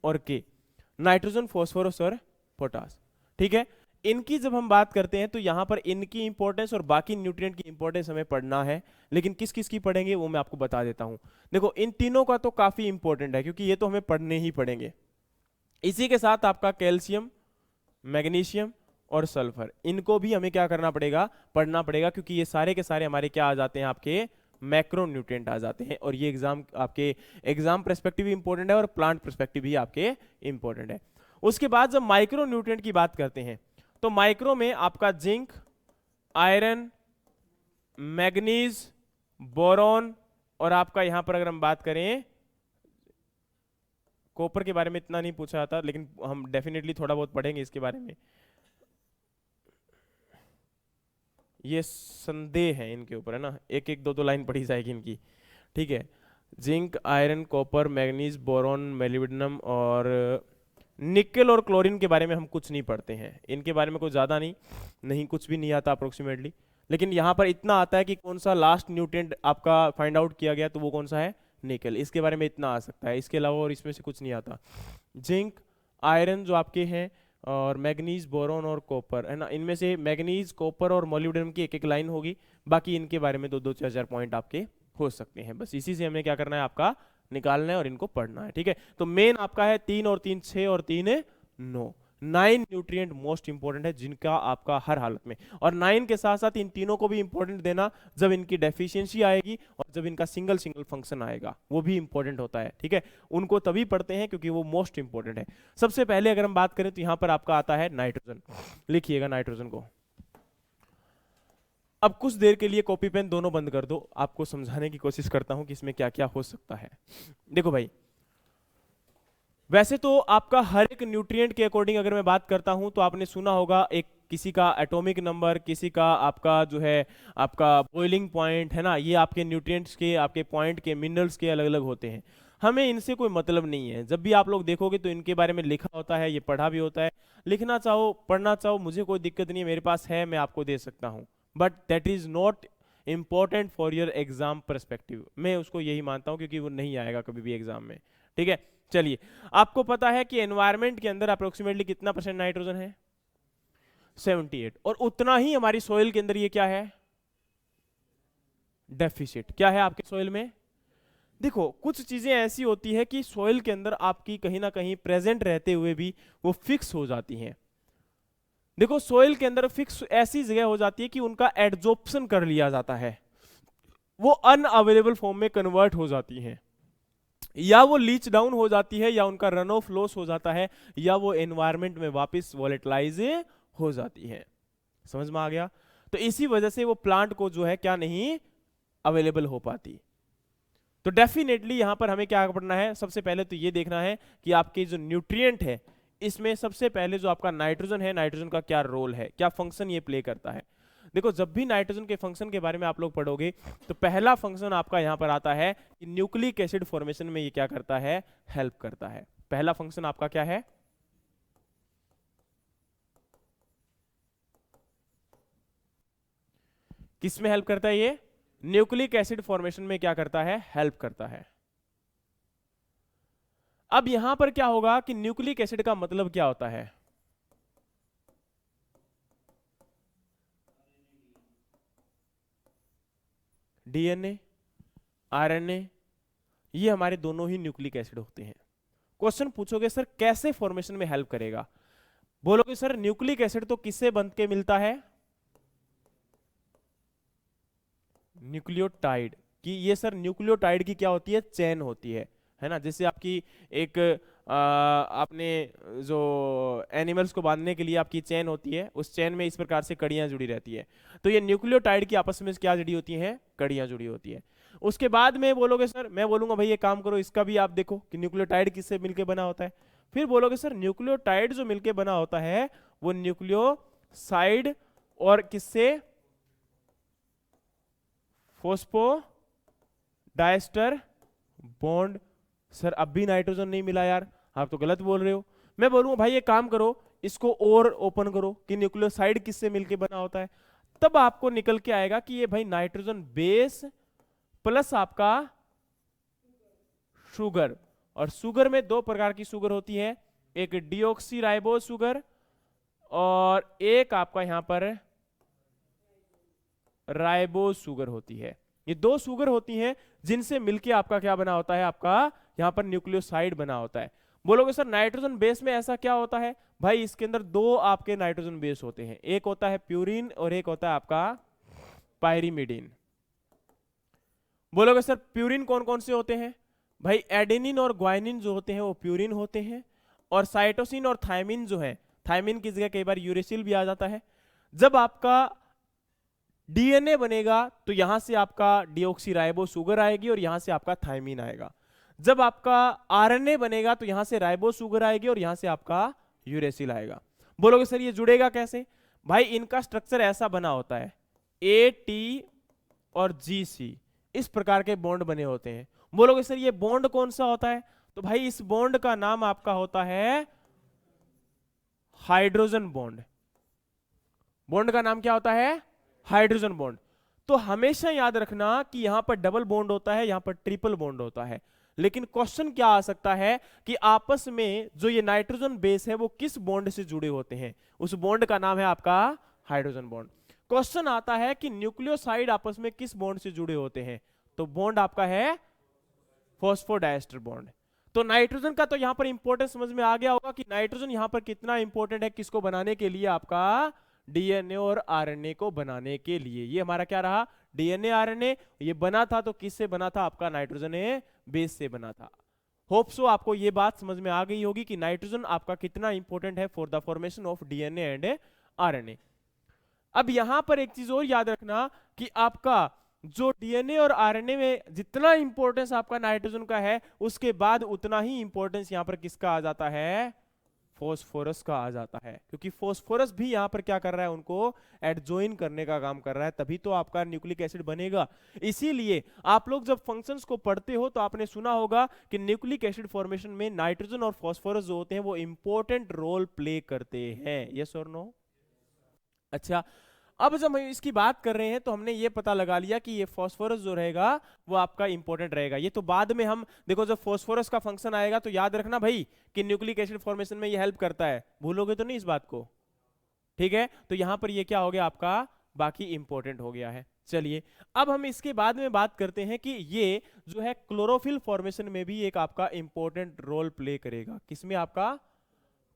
और K, नाइट्रोजन, फॉस्फोरस और पोटास। ठीक है, इनकी जब हम बात करते हैं तो यहां पर इनकी इंपॉर्टेंस और बाकी न्यूट्रिएंट की इंपॉर्टेंस हमें पढ़ना है, लेकिन किस किस की पढ़ेंगे वो मैं आपको बता देता हूं। देखो इन तीनों का तो काफी इंपॉर्टेंट है क्योंकि ये तो हमें पढ़ने ही पड़ेंगे। इसी के साथ आपका कैल्शियम, मैग्नीशियम और सल्फर, इनको भी हमें क्या करना पड़ेगा? पढ़ना पड़ेगा, क्योंकि ये सारे के सारे हमारे क्या आ जाते हैं? आपके मैक्रो न्यूट्रिएंट आ जाते हैं। और ये आपके एग्जाम पर्सपेक्टिव भी इंपॉर्टेंट है और प्लांट पर्सपेक्टिव भी आपके इंपॉर्टेंट है। उसके बाद जब माइक्रो न्यूट्रिएंट की बात करते हैं तो माइक्रो में आपका जिंक, आयरन, मैग्नीज, बोरॉन, और आपका यहां पर अगर हम बात करें कॉपर के बारे में इतना नहीं पूछा जाता, लेकिन हम डेफिनेटली थोड़ा बहुत पढ़ेंगे इसके बारे में। ये संदेह है इनके ऊपर, है ना, एक एक दो दो लाइन पढ़ी जाएगी इनकी। ठीक है, zinc, iron, copper, manganese, boron, molybdenum और निकेल और क्लोरीन के बारे में हम कुछ नहीं पढ़ते हैं। इनके बारे में कुछ ज़्यादा नहीं कुछ भी नहीं आता अप्रोक्सीमेटली। लेकिन यहाँ पर इतना आता है कि कौन सा लास्ट न्यूट्रिएंट आपका फाइंड आउट किया गया तो वो कौन सा है? निकेल। इसके बारे में इतना आ सकता है, इसके अलावा और इसमें से कुछ नहीं आता। जिंक, आयरन जो आपके हैं, और मैग्नीज, बोरॉन और कॉपर, है ना, इनमें से मैग्नीज, कॉपर और मोलिब्डेनम की एक एक लाइन होगी। बाकी इनके बारे में 2-2, 4-4 पॉइंट आपके हो सकते हैं। बस इसी से हमें क्या करना है? आपका निकालना है और इनको पढ़ना है। ठीक है, तो मेन आपका है 3 और 3 6 और 3 9, 9 न्यूट्रिएंट मोस्ट इंपॉर्टेंट है जिनका आपका हर हालत में, और 9 के साथ साथ इन तीनों को भी इंपॉर्टेंट देना जब इनकी डेफिशिएंसी आएगी और जब इनका सिंगल सिंगल फंक्शन आएगा, वो भी इंपॉर्टेंट होता है। ठीक है, उनको तभी पढ़ते हैं क्योंकि वो मोस्ट इंपॉर्टेंट है। सबसे पहले अगर हम बात करें तो यहां पर आपका आता है नाइट्रोजन। लिखिएगा नाइट्रोजन को। अब कुछ देर के लिए कॉपी पेन दोनों बंद कर दो, आपको समझाने की कोशिश करता हूं कि इसमें क्या क्या हो सकता है। देखो भाई, वैसे तो आपका हर एक न्यूट्रिएंट के अकॉर्डिंग अगर मैं बात करता हूं तो आपने सुना होगा एक किसी का एटॉमिक नंबर, किसी का आपका जो है आपका बॉइलिंग पॉइंट, है ना, ये आपके न्यूट्रिएंट्स के, आपके पॉइंट के, मिनरल्स के अलग अलग होते हैं। हमें इनसे कोई मतलब नहीं है। जब भी आप लोग देखोगे तो इनके बारे में लिखा होता है, ये पढ़ा भी होता है। लिखना चाहो, पढ़ना चाहो, मुझे कोई दिक्कत नहीं है, मेरे पास है, मैं आपको दे सकता हूँ, but that is not important for your exam perspective. मैं उसको यही मानता हूँ क्योंकि वो नहीं आएगा कभी भी एग्जाम में। ठीक है, चलिए, आपको पता है कि एनवायरमेंट के अंदर अप्रोक्सीमेटली कितना % नाइट्रोजन है? 78। और उतना ही हमारी सोइल के अंदर ये क्या है? डेफिसिट। क्या है आपके सोइल में? देखो, कुछ चीजें ऐसी होती है कि सोइल के अंदर आपकी कहीं ना कहीं प्रेजेंट रहते हुए भी वो फिक्स हो जाती हैं। देखो सोइल के अंदर फिक्स ऐसी जगह हो जाती है कि उनका एडजॉर्प्शन कर लिया जाता है, वो अनअवेलेबल फॉर्म में कन्वर्ट हो जाती हैं, या वो लीच डाउन हो जाती है, या उनका रन ऑफ लॉस हो जाता है, या वो एनवायरमेंट में वापस वॉलेटाइज हो जाती है। समझ में आ गया? तो इसी वजह से वो प्लांट को जो है क्या नहीं अवेलेबल हो पाती। तो डेफिनेटली यहां पर हमें क्या पढ़ना है, सबसे पहले तो ये देखना है कि आपके जो न्यूट्रिएंट है इसमें सबसे पहले जो आपका नाइट्रोजन है, नाइट्रोजन का क्या रोल है, क्या फंक्शन ये प्ले करता है। देखो जब भी नाइट्रोजन के फंक्शन के बारे में आप लोग पढ़ोगे तो पहला फंक्शन आपका यहां पर आता है कि न्यूक्लिक एसिड फॉर्मेशन में ये क्या करता है, हेल्प करता है। पहला फंक्शन आपका क्या है, किस में हेल्प करता है, ये न्यूक्लिक एसिड फॉर्मेशन में क्या करता है, हेल्प करता है। अब यहां पर क्या होगा कि न्यूक्लिक एसिड का मतलब क्या होता है, डीएनए, आरएनए, ये हमारे दोनों ही न्यूक्लिक एसिड होते हैं। क्वेश्चन पूछोगे सर कैसे फॉर्मेशन में हेल्प करेगा, बोलोगे सर न्यूक्लिक एसिड तो किससे बन के मिलता है, न्यूक्लियोटाइड की। ये सर न्यूक्लियोटाइड की क्या होती है, चेन होती है ना। जैसे आपकी एक आपने जो एनिमल्स को बांधने के लिए आपकी चेन होती है, उस चेन में इस प्रकार से कड़ियां जुड़ी रहती है, तो ये न्यूक्लियोटाइड की आपस में क्या जुड़ी होती हैं, कड़ियां जुड़ी होती है। उसके बाद में बोलोगे सर, मैं बोलूंगा भाई ये काम करो, इसका भी आप देखो कि न्यूक्लियोटाइड किससे मिलके बना होता है। फिर बोलोगे सर न्यूक्लियोटाइड जो मिलके बना होता है वो न्यूक्लियोसाइड और किससे, फॉस्फो डाइस्टर बॉन्ड। सर अब भी नाइट्रोजन नहीं मिला यार, आप तो गलत बोल रहे हो। मैं बोलूंगा भाई ये काम करो, इसको और ओपन करो कि न्यूक्लियोसाइड किससे मिलके बना होता है, तब आपको निकल के आएगा कि ये भाई नाइट्रोजन बेस प्लस आपका शुगर। और शुगर में दो प्रकार की शुगर होती है, एक डिऑक्सी राइबोज शुगर और एक आपका यहां पर राइबोज शुगर होती है। ये दो शुगर होती हैं जिनसे मिलके आपका क्या बना होता है, आपका यहां पर न्यूक्लियोसाइड बना होता है। बोलोगे सर नाइट्रोजन बेस में ऐसा क्या होता है, भाई इसके अंदर दो आपके नाइट्रोजन बेस होते हैं, एक होता है प्यूरिन और एक होता है आपका पायरीमिडीन। बोलोगे सर प्यूरिन कौन कौन से होते हैं, भाई एडेनिन और ग्वाइनिन जो होते हैं वो प्यूरिन होते हैं, और साइटोसिन और थायमिन जो है, थायमिन की जगह कई बार यूरेसिल भी आ जाता है। जब आपका डीएनए बनेगा तो यहां से आपका डीऑक्सीराइबो शुगर आएगी और यहां से आपका थायमिन आएगा। जब आपका आरएनए बनेगा तो यहां से राइबो शुगर आएगी और यहां से आपका यूरेसिल आएगा। बोलोगे सर ये जुड़ेगा कैसे, भाई इनका स्ट्रक्चर ऐसा बना होता है, ए टी और जी सी, इस प्रकार के बॉन्ड बने होते हैं। बोलोगे सर ये बॉन्ड कौन सा होता है, तो भाई इस बॉन्ड का नाम आपका होता है हाइड्रोजन बॉन्ड। बॉन्ड का नाम क्या होता है, हाइड्रोजन बॉन्ड। तो हमेशा याद रखना कि यहां पर डबल बॉन्ड होता है, यहां पर ट्रिपल बॉन्ड होता है। लेकिन क्वेश्चन क्या आ सकता है कि आपस में जो ये नाइट्रोजन बेस है वो किस बॉन्ड से जुड़े होते हैं, उस बॉन्ड का नाम है आपका हाइड्रोजन बॉन्ड। क्वेश्चन आता है कि न्यूक्लियोसाइड आपस में किस बॉन्ड से जुड़े होते हैं, तो बॉन्ड आपका है फॉस्फोडाइस्टर बॉन्ड। तो नाइट्रोजन का तो यहां पर इंपॉर्टेंस समझ में आ गया होगा कि नाइट्रोजन यहां पर कितना इंपॉर्टेंट है, किसको बनाने के लिए, आपका डीएनए और आरएनए को बनाने के लिए। ये हमारा क्या रहा, डीएनए आरएनए, ये बना था तो किससे बना था, आपका नाइट्रोजन बेस से बना था। होप सो आपको ये बात समझ में आ गई होगी कि नाइट्रोजन आपका कितना इंपॉर्टेंट है for the formation of DNA and RNA. अब यहां पर एक चीज और याद रखना कि आपका जो डीएनए और आरएनए में जितना इंपॉर्टेंस आपका नाइट्रोजन का है, उसके बाद उतना ही इंपॉर्टेंस यहां पर किसका आ जाता है, फॉस्फोरस का आ जाता है। क्योंकि फॉस्फोरस भी यहां पर क्या कर रहा है, उनको एडजॉइन करने का काम कर रहा है, तभी तो आपका न्यूक्लिक एसिड बनेगा। इसीलिए आप लोग जब फंक्शंस को पढ़ते हो तो आपने सुना होगा कि न्यूक्लिक एसिड फॉर्मेशन में नाइट्रोजन और फॉस्फोरस जो होते हैं वो इंपॉर्टेंट रोल प्ले करते हैं। यस और नो? अच्छा, अब जब हम इसकी बात कर रहे हैं तो हमने ये पता लगा लिया कि ये फॉस्फोरस जो रहेगा वो आपका इंपॉर्टेंट रहेगा। ये तो बाद में हम देखो जब फॉस्फोरस का फंक्शन आएगा तो याद रखना भाई कि न्यूक्लिक एसिड फॉर्मेशन में ये हेल्प करता है, भूलोगे तो नहीं इस बात को, ठीक है। तो यहां पर ये क्या हो गया, आपका बाकी इंपॉर्टेंट हो गया है। चलिए अब हम इसके बाद में बात करते हैं कि ये जो है क्लोरोफिल फॉर्मेशन में भी एक आपका इंपॉर्टेंट रोल प्ले करेगा। किसमें, आपका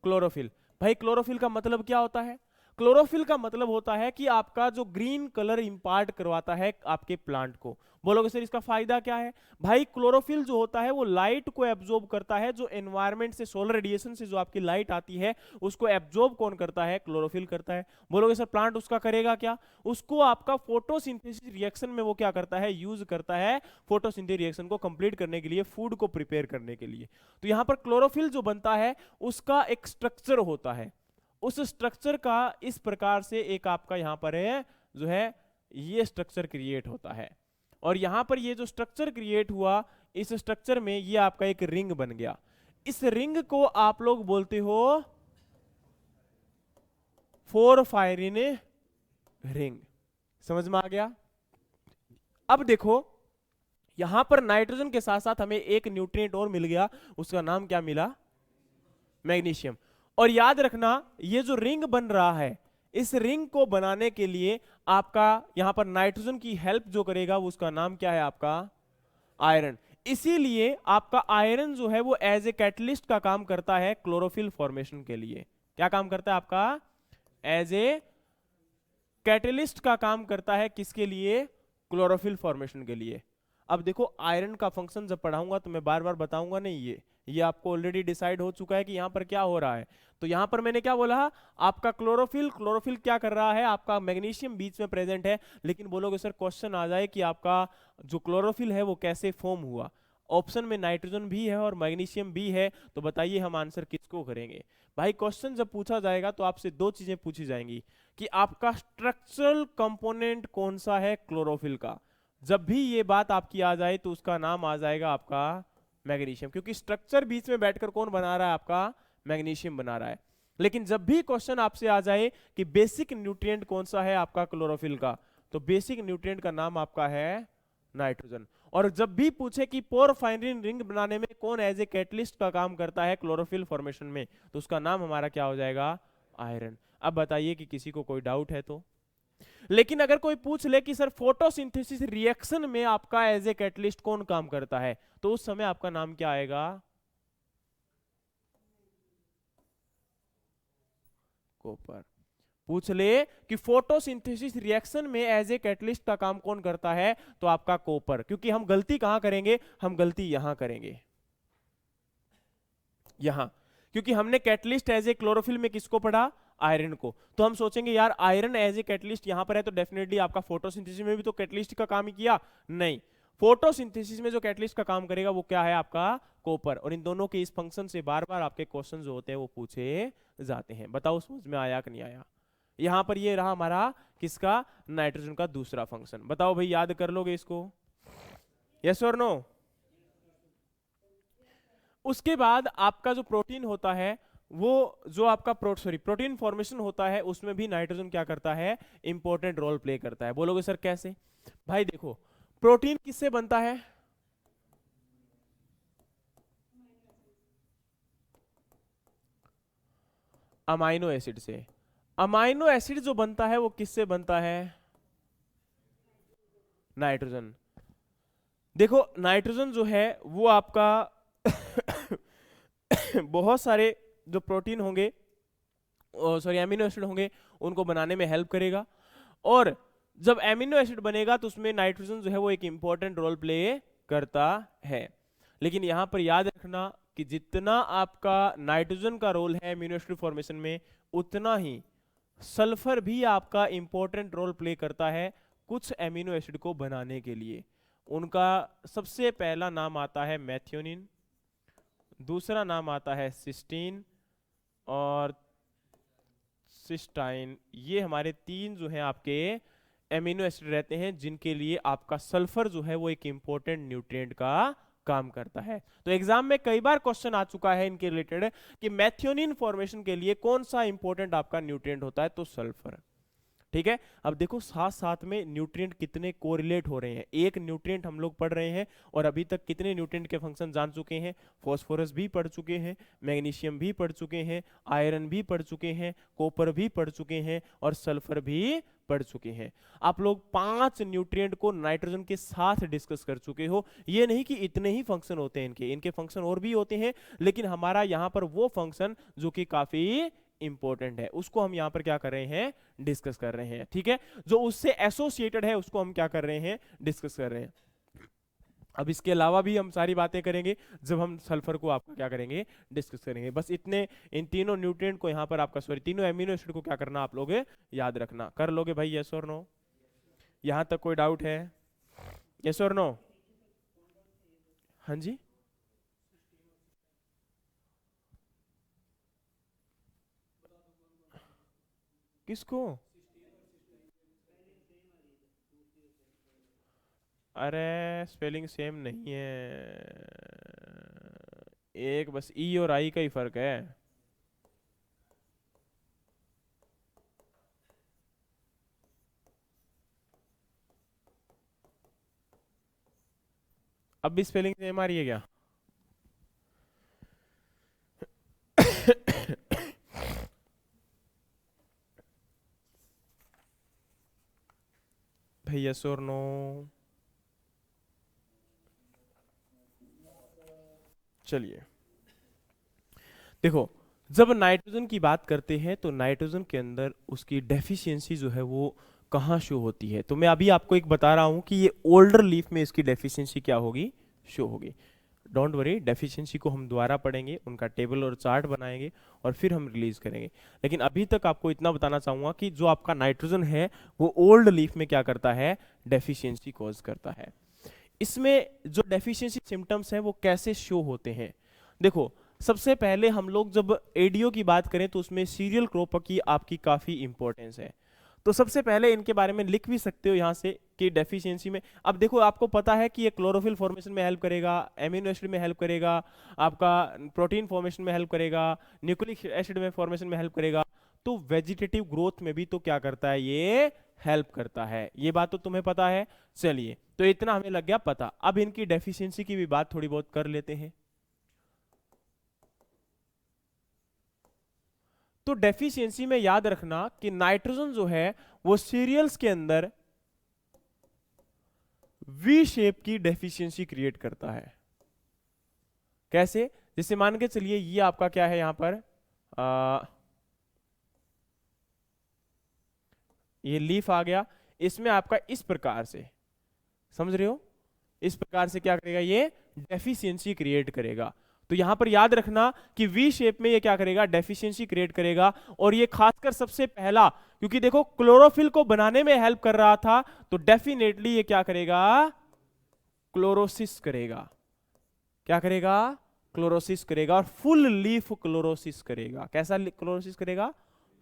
क्लोरोफिल। भाई क्लोरोफिल का मतलब क्या होता है, क्लोरोफिल का मतलब होता है कि आपका जो ग्रीन कलर इंपार्ट करवाता है आपके प्लांट को। बोलोगे सर इसका फायदा क्या है? भाई क्लोरोफिल जो होता है वो लाइट को एब्जॉर्ब करता है, जो एनवायरनमेंट से सोलर रेडिएशन से जो आपकी लाइट आती है उसको एब्जॉर्ब कौन करता है? क्लोरोफिल करता है। बोलोगे सर प्लांट उसका करेगा क्या? उसको आपका फोटोसिंथेसिस रिएक्शन में वो क्या करता है? यूज करता है फोटोसिंथेसिस रिएक्शन को कंप्लीट करने के लिए, फूड को प्रिपेयर करने के लिए। तो यहां पर क्लोरोफिल जो बनता है उसका एक स्ट्रक्चर होता है, उस स्ट्रक्चर का इस प्रकार से एक आपका यहां पर है जो है ये स्ट्रक्चर क्रिएट होता है। और यहां पर ये जो स्ट्रक्चर क्रिएट हुआ, इस स्ट्रक्चर में ये आपका एक रिंग बन गया। इस रिंग को आप लोग बोलते हो पोरफायरिन रिंग। समझ में आ गया? अब देखो यहां पर नाइट्रोजन के साथ साथ हमें एक न्यूट्रिएंट और मिल गया, उसका नाम क्या मिला? मैग्नीशियम। और याद रखना ये जो रिंग बन रहा है, इस रिंग को बनाने के लिए आपका यहां पर नाइट्रोजन की हेल्प जो करेगा वो उसका नाम क्या है? आपका आयरन। इसीलिए आपका आयरन जो है वो एज ए कैटलिस्ट का काम करता है क्लोरोफिल फॉर्मेशन के लिए। क्या काम करता है आपका? एज ए कैटलिस्ट का काम करता है किसके लिए? क्लोरोफिल फॉर्मेशन के लिए। अब देखो आयरन का फंक्शन जब पढ़ाऊंगा तो मैं बार बार बताऊंगा नहीं, ये आपको ऑलरेडी डिसाइड हो चुका है कि यहां पर क्या हो रहा है। तो यहां पर मैंने क्या बोला? आपका क्लोरोफिल क्या कर रहा है? आपका मैग्नीशियम बीच में प्रेजेंट है। लेकिन बोलोगे सर क्वेश्चन आ जाए कि आपका जो क्लोरोफिल है वो कैसे फॉर्म हुआ? ऑप्शन में नाइट्रोजन भी है और मैग्नीशियम भी है, तो बताइए हम आंसर किसको करेंगे? भाई क्वेश्चन जब पूछा जाएगा तो आपसे दो चीजें पूछी जाएंगी कि आपका स्ट्रक्चरल कंपोनेंट कौन सा है क्लोरोफिल का। जब भी ये बात आपकी आ जाए तो उसका नाम आ जाएगा आपका मैग्नीशियम, क्योंकि स्ट्रक्चर बीच में बैठकर कौन बना रहा है? आपका मैग्नीशियम बना रहा है। लेकिन जब भी क्वेश्चन आपसे आ जाए कि बेसिक न्यूट्रिएंट कौन सा है आपका क्लोरोफिल का, तो बेसिक न्यूट्रिएंट का नाम आपका है नाइट्रोजन। और जब भी पूछे कि पोरफायरिन रिंग बनाने में कौन एज ए कैटलिस्ट का काम करता है क्लोरोफिल फॉर्मेशन में, तो उसका नाम हमारा क्या हो जाएगा? आयरन। अब बताइए कि किसी को कोई डाउट है तो? लेकिन अगर कोई पूछ ले कि सर फोटोसिंथेसिस रिएक्शन में आपका एज ए कैटलिस्ट कौन काम करता है, तो उस समय आपका नाम क्या आएगा? कॉपर। पूछ ले कि फोटोसिंथेसिस रिएक्शन में एज ए कैटलिस्ट का काम कौन करता है, तो आपका कॉपर। क्योंकि हम गलती कहां करेंगे? हम गलती यहां करेंगे, यहां। क्योंकि हमने कैटलिस्ट एज ए क्लोरोफिल में किसको पढ़ा? आयरन को। तो हम सोचेंगे यार आयरन एज ए कैटलिस्ट यहां पर है तो डेफिनेटली आपका फोटोसिंथेसिस में भी तो कैटलिस्ट का काम ही किया। नहीं, फोटोसिंथेसिस में जो कैटलिस्ट का काम करेगा वो क्या है? आपका कॉपर। और इन दोनों के इस फंक्शन से बार बार आपके क्वेश्चन जो होते हैं वो पूछे जाते हैं। बताओ समझ में आया कि नहीं आया? यहां पर ये रहा हमारा किसका? नाइट्रोजन का दूसरा फंक्शन। बताओ भाई याद कर लोगे इसको? यस और नो? उसके बाद आपका जो प्रोटीन होता है वो जो आपका प्रोटीन फॉर्मेशन होता है उसमें भी नाइट्रोजन क्या करता है? इंपॉर्टेंट रोल प्ले करता है। बोलोगे सर कैसे? भाई देखो प्रोटीन किससे बनता है? अमाइनो एसिड से। अमाइनो एसिड जो बनता है वो किससे बनता है? नाइट्रोजन। देखो नाइट्रोजन जो है वो आपका बहुत सारे जो प्रोटीन होंगे, सॉरी एमिनो एसिड होंगे, उनको बनाने में हेल्प करेगा। और जब एमिनो एसिड बनेगा तो उसमें नाइट्रोजन जो है वो एक इंपॉर्टेंट रोल प्ले करता है। लेकिन यहां पर याद रखना कि जितना आपका नाइट्रोजन का रोल है एमिनो एसिड फॉर्मेशन में, उतना ही सल्फर भी आपका इंपॉर्टेंट रोल प्ले करता है कुछ एमिनो एसिड को बनाने के लिए। उनका सबसे पहला नाम आता है मैथियोनिन, दूसरा नाम आता है सिस्टीन और सिस्टाइन। ये हमारे तीन जो है आपके एमिनो एसिड रहते हैं जिनके लिए आपका सल्फर जो है वो एक इंपॉर्टेंट न्यूट्रिएंट का काम करता है। तो एग्जाम में कई बार क्वेश्चन आ चुका है इनके रिलेटेड कि मैथियोनिन फॉर्मेशन के लिए कौन सा इंपॉर्टेंट आपका न्यूट्रिएंट होता है, तो सल्फर। ठीक है। अब देखो साथ साथ में न्यूट्रिएंट कितने कोरिलेट हो रहे हैं। एक न्यूट्रिएंट हम लोग पढ़ रहे हैं और अभी तक कितने न्यूट्रिएंट के फंक्शन जान चुके हैं? फॉस्फोरस भी पढ़ चुके हैं, मैग्नीशियम भी पढ़ चुके हैं, आयरन भी पढ़ चुके हैं, कॉपर भी पढ़ चुके हैं और सल्फर भी पढ़ चुके हैं। आप लोग 5 न्यूट्रिएंट को नाइट्रोजन के साथ डिस्कस कर चुके हो। ये नहीं कि इतने ही फंक्शन होते हैं इनके फंक्शन और भी होते हैं, लेकिन हमारा यहां पर वो फंक्शन जो कि काफी इंपॉर्टेंट है, उसको हम यहाँ पर क्या कर रहे हैं, डिस्कस कर रहे हैं। ठीक है, जो उससे एसोसिएटेड है उसको हम क्या कर रहे हैं, डिस्कस कर रहे हैं। अब इसके अलावा भी हम सारी बातें करेंगे जब हम सल्फर को आपका क्या करेंगे, डिस्कस करेंगे। बस इतने, इन तीनों न्यूट्रिएंट को यहाँ पर आपका, सॉरी, तीनों एमिनो एसिड को क्या करना आप लोग याद रखना। कर लोगे भाई, यस और नो? यहाँ तक कोई डाउट है? यस और नो? हाँ जी, किसको? अरे स्पेलिंग सेम नहीं है, एक बस ई और आई का ही फर्क है। अब भी स्पेलिंग सेम आ रही है क्या? भाई यस और नो? चलिए देखो, जब नाइट्रोजन की बात करते हैं तो नाइट्रोजन के अंदर उसकी डेफिशिएंसी जो है वो कहाँ शो होती है, तो मैं अभी आपको एक बता रहा हूं कि ये ओल्डर लीफ में इसकी डेफिशिएंसी क्या होगी, शो होगी। डोंट वरी, डेफिशिएंसी को हम दोबारा पढ़ेंगे, उनका टेबल और चार्ट बनाएंगे और फिर हम रिलीज करेंगे। लेकिन अभी तक आपको इतना बताना चाहूंगा कि जो आपका नाइट्रोजन है वो ओल्ड लीफ में क्या करता है, डेफिशिएंसी कॉज करता है। इसमें जो डेफिशिएंसी सिम्टम्स हैं वो कैसे शो होते हैं, देखो सबसे पहले हम लोग जब एडीओ की बात करें तो उसमें सीरियल क्रॉप की आपकी काफी इंपॉर्टेंस है। तो सबसे पहले इनके बारे में लिख भी सकते हो यहाँ से कि डेफिशिएंसी में, अब देखो आपको पता है कि ये क्लोरोफिल फॉर्मेशन में हेल्प करेगा, एमिनो एसिड में हेल्प करेगा, आपका प्रोटीन फॉर्मेशन में हेल्प करेगा, न्यूक्लिक एसिड में फॉर्मेशन में हेल्प करेगा, तो वेजिटेटिव ग्रोथ में भी तो क्या करता है, ये हेल्प करता है। ये बात तो तुम्हें पता है। चलिए, तो इतना हमें लग गया पता। अब इनकी डेफिशिएंसी की भी बात थोड़ी बहुत कर लेते हैं। तो डेफिशिएंसी में याद रखना कि नाइट्रोजन जो है वो सीरियल्स के अंदर वी शेप की डेफिशिएंसी क्रिएट करता है। कैसे? जैसे मान के चलिए ये आपका क्या है, यहां पर ये लीफ आ गया, इसमें आपका इस प्रकार से, समझ रहे हो, इस प्रकार से क्या करेगा, ये डेफिशिएंसी क्रिएट करेगा। तो यहां पर याद रखना कि वी शेप में ये क्या करेगा, डेफिशिएंसी क्रिएट करेगा। और ये खासकर सबसे पहला, क्योंकि देखो क्लोरोफिल को बनाने में हेल्प कर रहा था, तो डेफिनेटली ये क्या करेगा, क्लोरोसिस करेगा। क्या करेगा, क्लोरोसिस करेगा, और फुल लीफ क्लोरोसिस करेगा। कैसा क्लोरोसिस करेगा,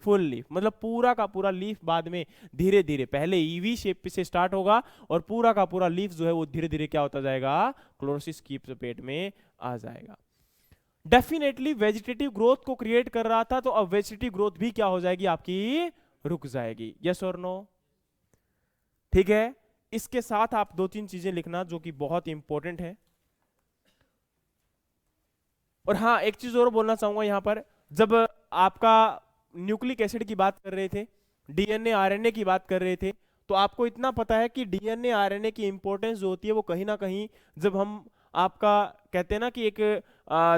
फुल लीफ, मतलब पूरा का पूरा लीफ बाद में धीरे धीरे, पहले ईवी शेप से स्टार्ट होगा और पूरा का पूरा लीफ जो है वो धीरे धीरे क्या होता जाएगा, क्लोरोसिस की चपेट में आ जाएगा। डेफिनेटली वेजिटेटिव ग्रोथ को क्रिएट कर रहा था, तो अब वेजिटेटिव ग्रोथ भी क्या हो जाएगी आपकी, रुक जाएगी। यस और नो? ठीक है, इसके साथ आप दो तीन चीजें लिखना जो कि बहुत इंपॉर्टेंट है। और हाँ, एक चीज और बोलना चाहूंगा यहां पर, जब आपका न्यूक्लिक एसिड की बात कर रहे थे, डीएनए आरएनए की बात कर रहे थे, तो आपको इतना पता है कि डीएनए आरएनए की इंपॉर्टेंस जो होती है वो कहीं ना कहीं, जब हम आपका कहते हैं ना कि एक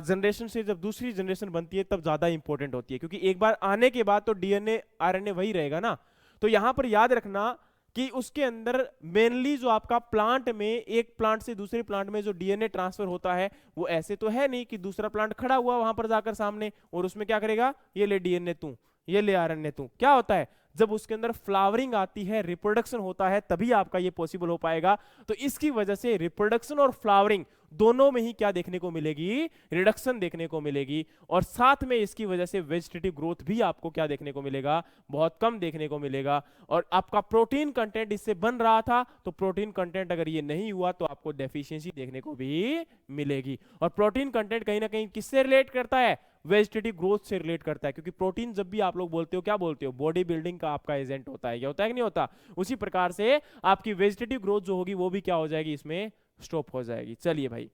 जनरेशन से जब दूसरी जनरेशन बनती है तब ज्यादा इंपॉर्टेंट होती है, क्योंकि एक बार आने के बाद तो डीएनए आरएनए वही रहेगा ना। तो यहां पर याद रखना कि उसके अंदर मेनली जो आपका प्लांट में, एक प्लांट से दूसरे प्लांट में जो डीएनए ट्रांसफर होता है, वो ऐसे तो है नहीं कि दूसरा प्लांट खड़ा हुआ वहां पर जाकर सामने और उसमें क्या करेगा, ये ले डीएनए तू, ये ले आरएनए तू। क्या होता है, जब उसके अंदर फ्लावरिंग आती है, रिप्रोडक्शन होता है, तभी आपका ये पॉसिबल हो पाएगा। तो इसकी वजह से रिप्रोडक्शन और फ्लावरिंग दोनों में ही क्या देखने को मिलेगी, रिडक्शन देखने को मिलेगी। और साथ में इसकी वजह से वेजिटेटिव ग्रोथ भी आपको क्या देखने को मिलेगा, बहुत कम देखने को मिलेगा। और आपका प्रोटीन कंटेंट इससे बन रहा था, तो प्रोटीन कंटेंट अगर ये नहीं हुआ तो आपको डेफिशिएंसी देखने को भी मिलेगी। और प्रोटीन कंटेंट कहीं ना कहीं किससे रिलेट करता है, वेजिटेटिव ग्रोथ से रिलेट करता है। क्योंकि प्रोटीन जब भी आप लोग बोलते हो, क्या बोलते हो, बॉडी बिल्डिंग का आपका एजेंट होता है, क्या होता है कि नहीं होता। उसी प्रकार से आपकी वेजिटेटिव ग्रोथ जो होगी वो भी क्या हो जाएगी, इसमें स्टॉप हो जाएगी। चलिए भाई,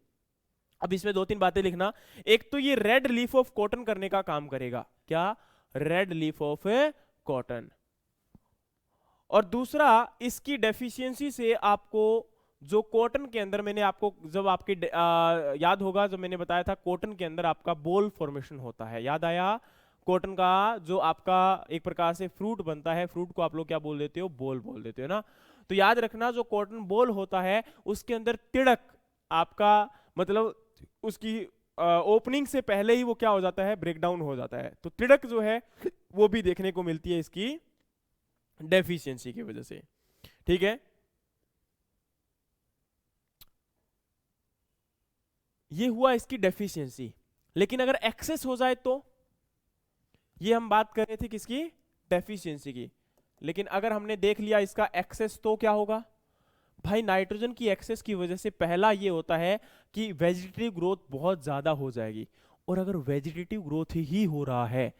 अब इसमें दो तीन बातें लिखना। एक तो ये रेड लीफ ऑफ कॉटन करने का काम करेगा, क्या, रेड लीफ ऑफ कॉटन। और दूसरा, इसकी डेफिशिएंसी से आपको जो कॉटन के अंदर, मैंने आपको जब आपके याद होगा जब मैंने बताया था कॉटन के अंदर आपका बोल फॉर्मेशन होता है, याद आया, कॉटन का जो आपका एक प्रकार से फ्रूट बनता है, फ्रूट को आप लोग क्या बोल देते हो, बोल बोल देते हो ना। तो याद रखना जो कॉटन बोल होता है उसके अंदर तिड़क आपका मतलब उसकी ओपनिंग से पहले ही वो क्या हो जाता है, ब्रेक डाउन हो जाता है। तो तिड़क जो है वो भी देखने को मिलती है इसकी डेफिशिएंसी की वजह से। ठीक है, ये हुआ इसकी डेफिशिएंसी। लेकिन अगर एक्सेस हो जाए तो, ये हम बात कर रहे थे किसकी, डेफिशिएंसी की। लेकिन अगर हमने देख लिया इसका एक्सेस तो क्या होगा भाई, नाइट्रोजन की एक्सेस की वजह से पहला ये होता है कि वेजिटेटिव ग्रोथ बहुत ज्यादा हो जाएगी। और अगर वेजिटेटिव ग्रोथ ही हो रहा है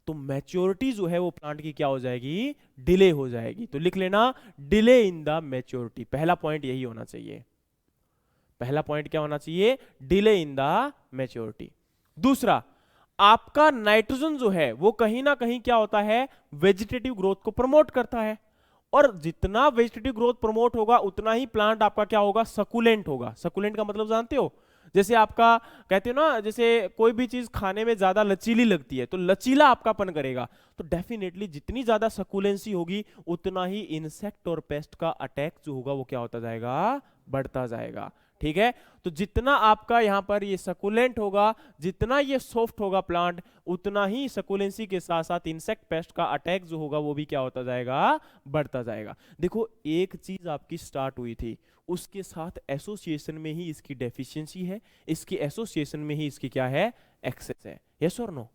तो मैच्योरिटी जो है वो प्लांट की क्या हो जाएगी, डिले हो जाएगी। तो लिख लेना डिले इन द मैच्योरिटी, पहला पॉइंट यही होना चाहिए। पहला पॉइंट क्या होना चाहिए, डिले इन द मैच्योरिटी। दूसरा, आपका नाइट्रोजन जो है वो कहीं ना कहीं क्या होता है, वेजिटेटिव ग्रोथ को प्रमोट करता है। और जितना वेजिटेटिव ग्रोथ प्रमोट होगा उतना ही प्लांट आपका क्या होगा, सकुलेंट होगा। सकुलेंट का मतलब जानते हो, जैसे आपका कहते हो ना, जैसे कोई भी चीज खाने में ज्यादा लचीली लगती है तो लचीला आपकापन करेगा। तो डेफिनेटली जितनी ज्यादा सकुलेंसी होगी उतना ही इंसेक्ट और पेस्ट का अटैक जो होगा वो क्या होता जाएगा, बढ़ता जाएगा। ठीक है, तो जितना आपका यहां पर ये सकुलेंट होगा, जितना ये सॉफ्ट होगा प्लांट, उतना ही सकुलेंसी के साथ साथ इंसेक्ट पेस्ट का अटैक जो होगा वो भी क्या होता जाएगा, बढ़ता जाएगा। देखो एक चीज आपकी स्टार्ट हुई थी, उसके साथ एसोसिएशन में ही इसकी डेफिशिएंसी है, इसकी एसोसिएशन में ही इसकी क्या है, एक्सेस है। यस और नो,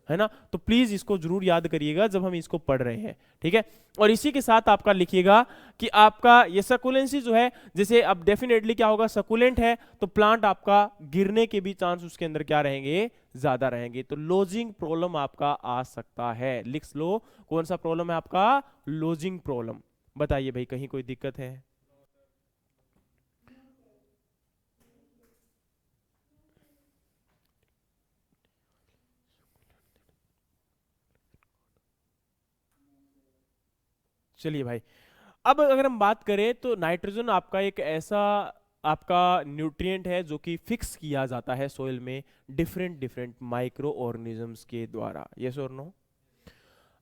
है ना। तो प्लीज इसको जरूर याद करिएगा जब हम इसको पढ़ रहे हैं। ठीक है, और इसी के साथ आपका लिखिएगा कि आपका ये सकुलेंसी जो है, जैसे अब डेफिनेटली क्या होगा, सकुलेंट है तो प्लांट आपका गिरने के भी चांस उसके अंदर क्या रहेंगे, ज्यादा रहेंगे। तो लोजिंग प्रॉब्लम आपका आ सकता है, लिख लो कौन सा प्रॉब्लम है आपका, लोजिंग प्रॉब्लम। बताइए भाई कहीं कोई दिक्कत है। चलिए भाई, अब अगर हम बात करें तो नाइट्रोजन आपका एक ऐसा आपका न्यूट्रिएंट है जो कि फिक्स किया जाता है सोइल में डिफरेंट डिफरेंट माइक्रो ऑर्गेनिजम्स के द्वारा। यस और नो।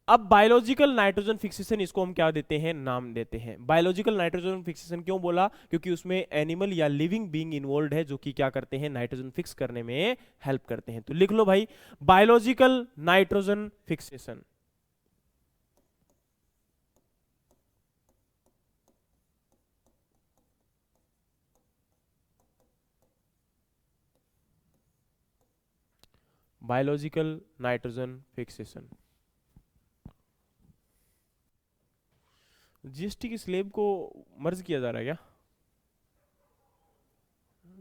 अब बायोलॉजिकल नाइट्रोजन फिक्सेशन, इसको हम क्या देते हैं, नाम देते हैं बायोलॉजिकल नाइट्रोजन फिक्सेशन। क्यों बोला, क्योंकि उसमें एनिमल या लिविंग बीइंग इन्वॉल्व है जो कि क्या करते हैं, नाइट्रोजन फिक्स करने में हेल्प करते हैं। तो लिख लो भाई biological nitrogen fixation. Biological nitrogen fixation. GST की स्लेब को मर्ज किया जा रहा है क्या,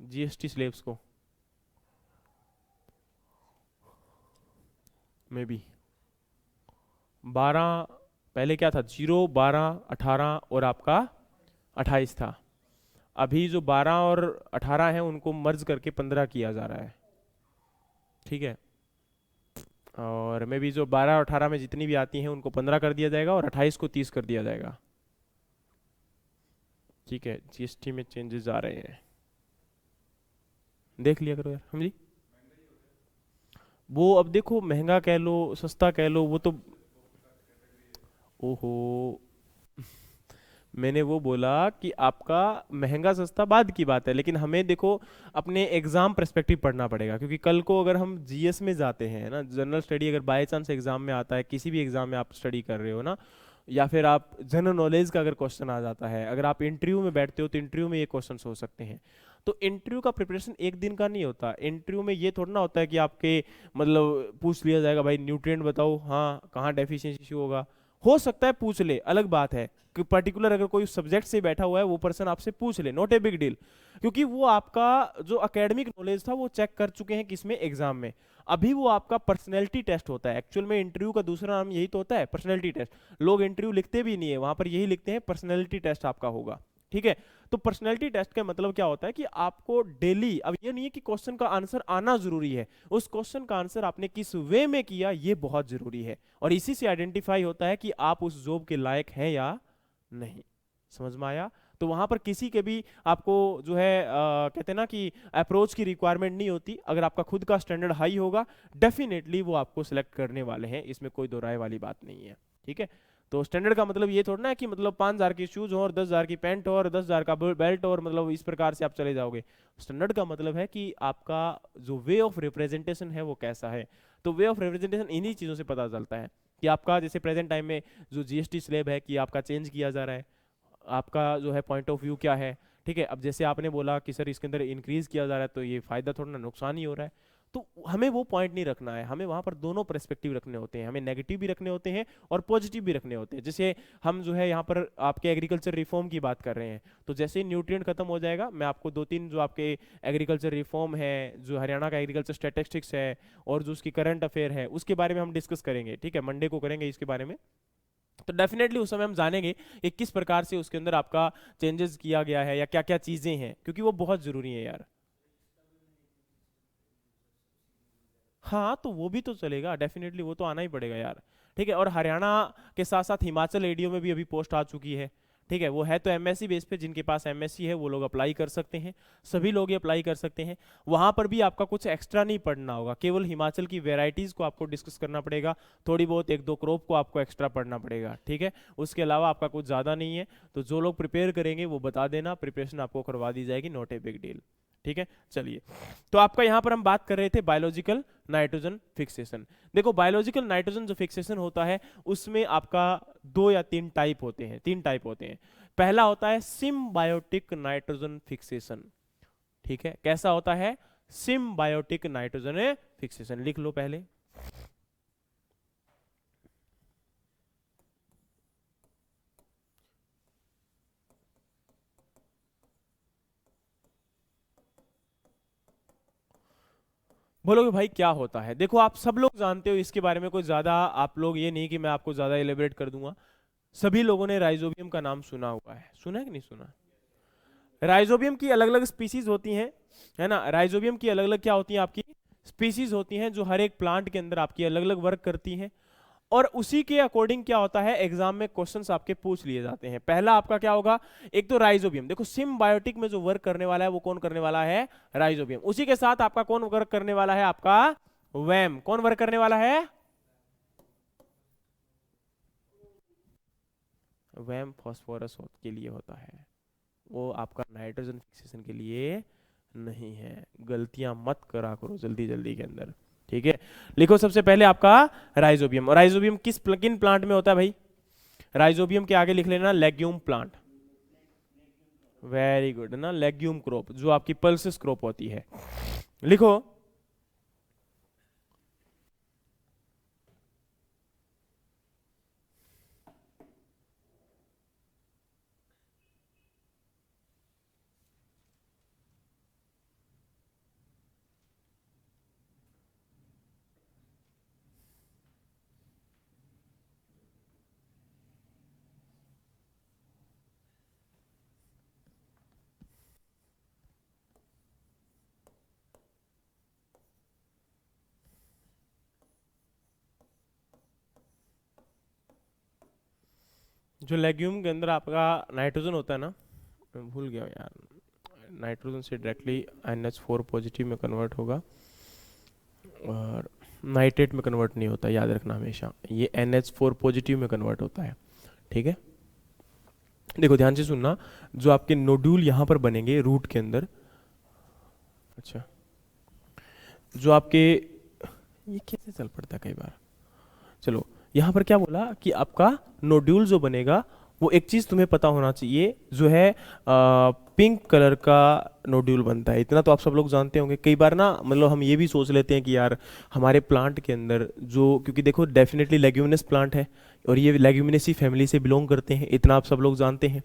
जीएसटी स्लेब्स को, मे बी 12, पहले क्या था, 0, 12, 18 और आपका 28 था। अभी जो 12 और 18 है उनको मर्ज करके 15 किया जा रहा है। ठीक है, और मे बी जो 12 और 18 में जितनी भी आती हैं उनको 15 कर दिया जाएगा और 28 को 30 कर दिया जाएगा। ठीक है, जीएसटी में चेंजेस आ रहे हैं, देख लिया करो यार हम जी। वो अब देखो महंगा कह लो सस्ता कह लो वो तो, ओहो मैंने वो बोला कि आपका महंगा सस्ता बाद की बात है, लेकिन हमें देखो अपने एग्जाम पर्सपेक्टिव पढ़ना पड़ेगा। क्योंकि कल को अगर हम जीएस में जाते हैं ना, जनरल स्टडी अगर बाय चांस एग्जाम में आता है, किसी भी एग्जाम में आप स्टडी कर रहे हो ना, या फिर आप जनरल नॉलेज का अगर क्वेश्चन आ जाता है, अगर आप इंटरव्यू में बैठते हो तो इंटरव्यू में ये क्वेश्चन हो सकते हैं। तो इंटरव्यू का प्रिपरेशन एक दिन का नहीं होता। इंटरव्यू में ये थोड़ा ना होता है कि आपके मतलब पूछ लिया जाएगा भाई न्यूट्रिएंट बताओ, हाँ कहाँ डेफिशिएंसी इशू होगा। हो सकता है पूछ ले, अलग बात है कि पर्टिकुलर अगर कोई सब्जेक्ट से बैठा हुआ है वो पर्सन आपसे पूछ ले, नॉट ए बिग डील। क्योंकि वो आपका जो एकेडमिक नॉलेज था वो चेक कर चुके हैं किसमें, एग्जाम में। अभी वो आपका पर्सनैलिटी टेस्ट होता है। एक्चुअल में इंटरव्यू का दूसरा नाम यही तो होता है, पर्सनैलिटी टेस्ट। लोग इंटरव्यू लिखते भी नहीं है, वहां पर यही लिखते हैं पर्सनैलिटी टेस्ट आपका होगा। ठीक है, तो पर्सनैलिटी टेस्ट का मतलब क्या होता है कि आपको डेली, अब ये नहीं है कि क्वेश्चन का आंसर आना जरूरी है, उस क्वेश्चन का आंसर आपने किस वे में किया ये बहुत जरूरी है। और इसी से आइडेंटिफाई होता है कि आप उस जॉब के लायक हैं या नहीं। समझ में आया। तो वहां पर किसी के भी आपको जो है कहते हैं ना कि अप्रोच की रिक्वायरमेंट नहीं होती। अगर आपका खुद का स्टैंडर्ड हाई होगा डेफिनेटली वो आपको सिलेक्ट करने वाले हैं, इसमें कोई दो राय वाली बात नहीं है। ठीक है, तो स्टैंडर्ड का मतलब ये थोड़ा ना है कि मतलब 5,000 की शूज हो और 10,000 की पैंट हो और 10,000 का बेल्ट और मतलब इस प्रकार से आप चले जाओगे। स्टैंडर्ड का मतलब है कि आपका जो वे ऑफ रिप्रेजेंटेशन है वो कैसा है। तो वे ऑफ रिप्रेजेंटेशन इन्हीं चीज़ों से पता चलता है कि आपका जैसे प्रेजेंट टाइम में जो जीएसटी स्लैब है कि आपका चेंज किया जा रहा है, आपका जो है पॉइंट ऑफ व्यू क्या है। ठीक है, अब जैसे आपने बोला कि सर इसके अंदर इंक्रीज किया जा रहा है तो ये फायदा थोड़ा ना नुकसान ही हो रहा है। तो हमें वो पॉइंट नहीं रखना है, हमें वहां पर दोनों पर्सपेक्टिव रखने होते हैं, हमें नेगेटिव भी रखने होते हैं और पॉजिटिव भी रखने होते हैं। जैसे हम जो है यहाँ पर आपके एग्रीकल्चर रिफॉर्म की बात कर रहे हैं, तो जैसे ही न्यूट्रिएंट खत्म हो जाएगा मैं आपको दो तीन जो आपके एग्रीकल्चर रिफॉर्म है, जो हरियाणा का एग्रीकल्चर स्टैटिस्टिक्स है और जो उसकी करंट अफेयर है उसके बारे में हम डिस्कस करेंगे। ठीक है, मंडे को करेंगे इसके बारे में। तो डेफिनेटली उस समय हम जानेंगे कि किस प्रकार से उसके अंदर आपका चेंजेस किया गया है या क्या क्या चीजें हैं, क्योंकि वो बहुत जरूरी है यार। हाँ तो वो भी तो चलेगा, डेफिनेटली वो तो आना ही पड़ेगा यार। ठीक है, और हरियाणा के साथ साथ हिमाचल एडीओ में भी अभी पोस्ट आ चुकी है। ठीक है, वो है तो एमएससी बेस पे, जिनके पास एमएससी है वो लोग अप्लाई कर सकते हैं, सभी लोग ये अप्लाई कर सकते हैं। वहां पर भी आपका कुछ एक्स्ट्रा नहीं पढ़ना होगा, केवल हिमाचल की वेराइटीज को आपको डिस्कस करना पड़ेगा, थोड़ी बहुत एक दो क्रॉप को आपको एक्स्ट्रा पढ़ना पड़ेगा। ठीक है, उसके अलावा आपका कुछ ज़्यादा नहीं है। तो जो लोग प्रिपेयर करेंगे वो बता देना, प्रिपरेशन आपको करवा दी जाएगी, नॉट ए बिग डील। ठीक है, चलिए। तो आपका यहां पर हम बात कर रहे थे बायोलॉजिकल नाइट्रोजन फिक्सेशन। देखो बायोलॉजिकल नाइट्रोजन जो फिक्सेशन होता है उसमें आपका दो या तीन टाइप होते हैं, तीन टाइप होते हैं। पहला होता है सिम्बायोटिक नाइट्रोजन फिक्सेशन। ठीक है, कैसा होता है? सिम्बायोटिक नाइट्रोजन फिक्सेशन, लिख लो पहले। बोलोगे भाई क्या होता है? देखो आप सब लोग जानते हो इसके बारे में, कोई ज्यादा आप लोग ये नहीं कि मैं आपको ज्यादा एलिब्रेट कर दूंगा। सभी लोगों ने राइजोबियम का नाम सुना हुआ है, सुना है कि नहीं सुना? राइजोबियम की अलग अलग स्पीसीज होती हैं, है ना। राइजोबियम की अलग अलग क्या होती हैं आपकी? स्पीसीज होती हैं जो हर एक प्लांट के अंदर आपकी अलग अलग वर्क करती हैं। और उसी के अकॉर्डिंग क्या होता है, एग्जाम में क्वेश्चंस आपके पूछ लिए जाते हैं। पहला आपका क्या होगा? एक तो राइजोबियम, देखो सिम्बायोटिक में जो वर्क करने वाला है वो कौन करने वाला है? राइजोबियम। उसी के साथ आपका कौन वर्क करने वाला है? आपका वैम। कौन वर्क करने वाला है? वैम फास्फोरस के लिए होता है, वो आपका नाइट्रोजन फिक्सेशन के लिए नहीं है। गलतियां मत करा करो जल्दी जल्दी के अंदर। ठीक है, लिखो सबसे पहले आपका राइजोबियम। और राइजोबियम किन प्लांट में होता है भाई? राइजोबियम के आगे लिख लेना लेग्यूम प्लांट। वेरी गुड ना, लेग्यूम क्रॉप जो आपकी पल्सिस क्रॉप होती है। लिखो जो लेग्यूम के अंदर आपका नाइट्रोजन होता है ना, मैं भूल गया हूँ यार, नाइट्रोजन से डायरेक्टली NH4 पॉजिटिव में कन्वर्ट होगा और नाइट्रेट में कन्वर्ट नहीं होता, याद रखना हमेशा, ये NH4 पॉजिटिव में कन्वर्ट होता है। ठीक है, देखो ध्यान से सुनना, जो आपके नोड्यूल यहाँ पर बनेंगे रूट के अंदर, अच्छा जो आपके, ये कैसे चल पड़ता है कई बार, चलो यहाँ पर क्या बोला कि आपका नोड्यूल जो बनेगा वो एक चीज तुम्हें पता होना चाहिए, जो है पिंक कलर का नोड्यूल बनता है। इतना तो आप सब लोग जानते होंगे। कई बार ना मतलब हम ये भी सोच लेते हैं कि यार हमारे प्लांट के अंदर जो, क्योंकि देखो डेफिनेटली लेग्यूमिनस प्लांट है और ये लेग्यूमिनेसी फैमिली से बिलोंग करते हैं, इतना आप सब लोग जानते हैं।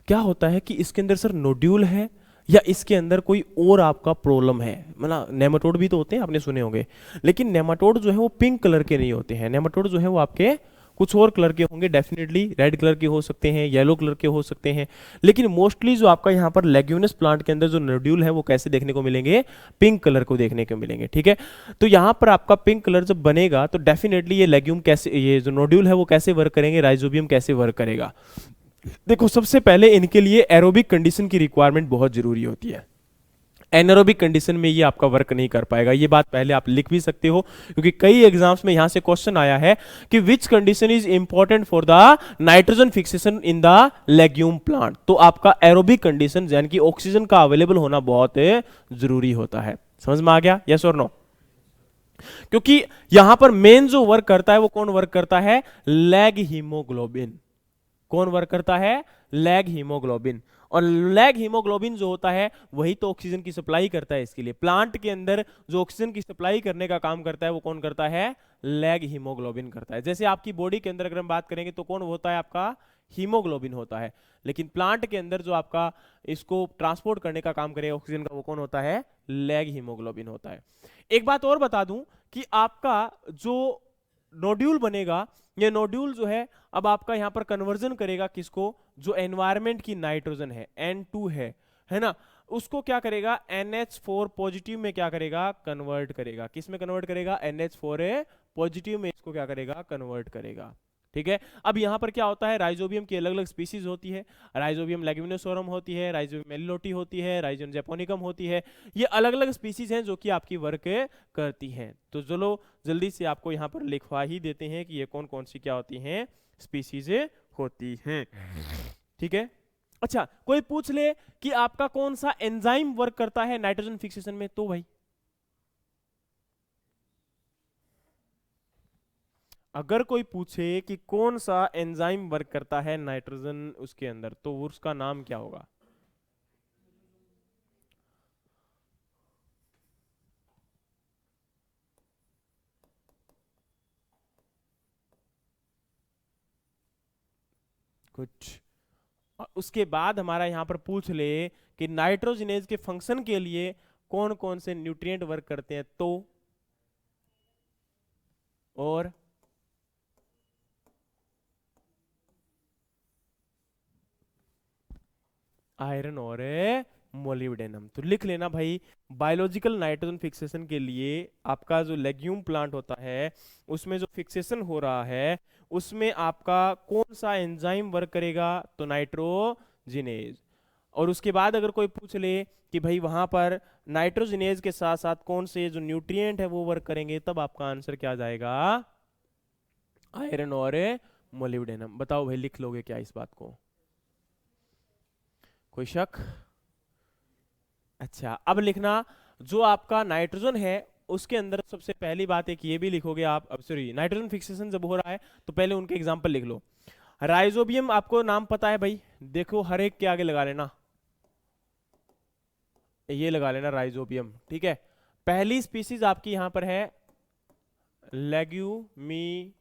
क्या होता है कि इसके अंदर सर नोड्यूल है या इसके अंदर कोई और आपका प्रॉब्लम है, मतलब नेमाटोड भी तो होते हैं, आपने सुने होंगे, लेकिन नेमाटोड जो है वो पिंक कलर के नहीं होते हैं। नेमाटोड जो है वो आपके कुछ और कलर के होंगे, डेफिनेटली रेड कलर के हो सकते हैं, येलो कलर के हो सकते हैं, लेकिन मोस्टली जो आपका यहाँ पर लेग्यूमिनस प्लांट के अंदर जो नोड्यूल है वो कैसे देखने को मिलेंगे? पिंक कलर को देखने को मिलेंगे। ठीक है, तो यहाँ पर आपका पिंक कलर जब बनेगा तो डेफिनेटली ये लेग्यूम कैसे, ये जो नोड्यूल है वो कैसे वर्क करेंगे, राइजोबियम कैसे वर्क करेगा? देखो सबसे पहले इनके लिए एरोबिक कंडीशन की रिक्वायरमेंट बहुत जरूरी होती है। एनारोबिक कंडीशन में ये आपका वर्क नहीं कर पाएगा। ये बात पहले आप लिख भी सकते हो, क्योंकि कई एग्जाम्स में यहां से क्वेश्चन आया है कि which condition is important for the nitrogen fixation in the legume plant. तो आपका एरोबिक कंडीशन यानी कि ऑक्सीजन का अवेलेबल होना बहुत जरूरी होता है। समझ में आ गया? यस और नो? क्योंकि यहां पर मेन जो वर्क करता है वो कौन वर्क करता है? Lag haemoglobin. कौन वर्क करता है? Lag haemoglobin. और लैग हीमोग्लोबिन जो होता है वही तो ऑक्सीजन की सप्लाई करता है। इसके लिए प्लांट के अंदर जो ऑक्सीजन की सप्लाई करने का काम करता है वो कौन करता है? लैग हीमोग्लोबिन करता है। जैसे आपकी बॉडी के अंदर अगर हम बात करेंगे तो कौन होता है? आपका हीमोग्लोबिन होता है। लेकिन प्लांट के अंदर जो आपका इसको ट्रांसपोर्ट करने का काम करेगा ऑक्सीजन का, वो कौन होता है? लैग हीमोग्लोबिन होता है। एक बात और बता दूं कि आपका जो नोड्यूल बनेगा, ये नोड्यूल जो है अब आपका यहां पर कन्वर्जन करेगा किसको? जो एनवायरमेंट की नाइट्रोजन है N2 है ना, उसको क्या करेगा? NH4 पॉजिटिव में क्या करेगा? कन्वर्ट करेगा। किस में कन्वर्ट करेगा? NH4 पॉजिटिव में इसको क्या करेगा? कन्वर्ट करेगा। ठीक है। अब यहां पर क्या होता है? राइजोबियम की अलग अलग स्पीसीज होती है। राइजोबियम लेग्यूमिनोसोरम होती है, राइजोबियम मेलिलोटी होती है, राइजोबियम जैपोनिकम होती है। ये अलग अलग स्पीसीज हैं जो कि आपकी वर्क करती हैं। तो चलो जल्दी से आपको यहाँ पर लिखवा ही देते हैं कि ये कौन कौन सी क्या होती हैं, स्पीसीज होती हैं। ठीक है। अच्छा, कोई पूछ ले कि आपका कौन सा एंजाइम वर्क करता है नाइट्रोजन फिक्सेशन में, तो भाई अगर कोई पूछे कि कौन सा एंजाइम वर्क करता है नाइट्रोजन उसके अंदर, तो वो उसका नाम क्या होगा? कुछ उसके बाद हमारा यहां पर पूछ ले कि नाइट्रोजनेज के फंक्शन के लिए कौन कौन से न्यूट्रिएंट वर्क करते हैं, तो और आयरन और मोलिब्डेनम। तो लिख लेना भाई, बायोलॉजिकल नाइट्रोजन फिक्सेशन के लिए आपका जो लेग्यूम प्लांट होता है उसमें जो फिक्सेशन हो रहा है उसमें आपका कौन सा एंजाइम वर्क करेगा? तो नाइट्रोजिनेज। और उसके बाद अगर कोई पूछ ले कि भाई वहां पर नाइट्रोजिनेज के साथ साथ कौन से जो न्यूट्रिएंट है वो वर्क करेंगे, तब आपका आंसर क्या आ जाएगा? आयरन और मोलिब्डेनम। बताओ भाई, लिख लोगे क्या इस बात को? कोई शक? अच्छा, अब लिखना जो आपका नाइट्रोजन है उसके अंदर सबसे पहली बात एक ये भी लिखोगे आप। अब सॉरी, नाइट्रोजन फिक्सेशन जब हो रहा है तो पहले उनके एग्जांपल लिख लो। राइजोबियम आपको नाम पता है भाई, देखो हर एक के आगे लगा लेना, ये लगा लेना राइजोबियम। ठीक है। पहली स्पीसीज आपकी यहां पर है लेग्यूमिनोसेरम।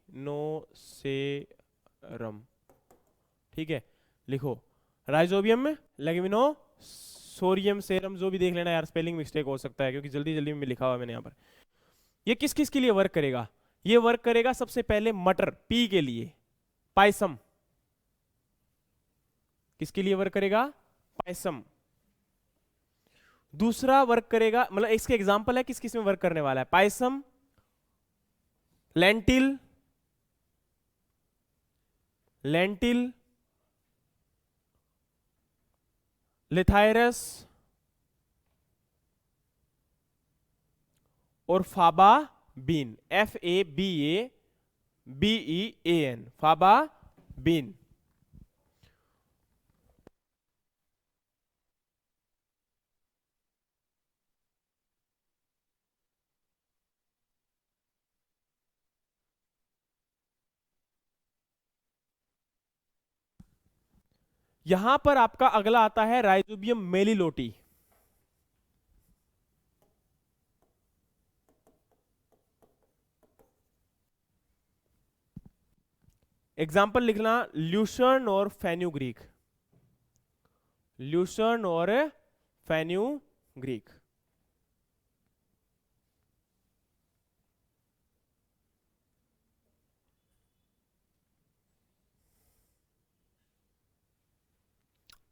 ठीक है। लिखो राइजोबियम में लेग्यूमिनो सोरियम सेरम, जो भी देख लेना यार, स्पेलिंग मिस्टेक हो सकता है क्योंकि जल्दी जल्दी में लिखा हुआ मैंने यहाँ पर। ये किस किस के लिए वर्क करेगा? ये वर्क करेगा सबसे पहले मटर, पी के लिए। पायसम, किसके लिए वर्क करेगा? पायसम। दूसरा वर्क करेगा, मतलब इसके एग्जांपल है किस किस में वर्क करने वाला है? पायसम, लेंटिल, लेंटिल, लिथायरस और faba bean. FABABEAN, faba bean. यहां पर आपका अगला आता है राइजोबियम मेलिलोटी। एग्जाम्पल लिखना, ल्यूसर्न और फेन्यूग्रीक। ल्यूसर्न और फेन्यूग्रीक।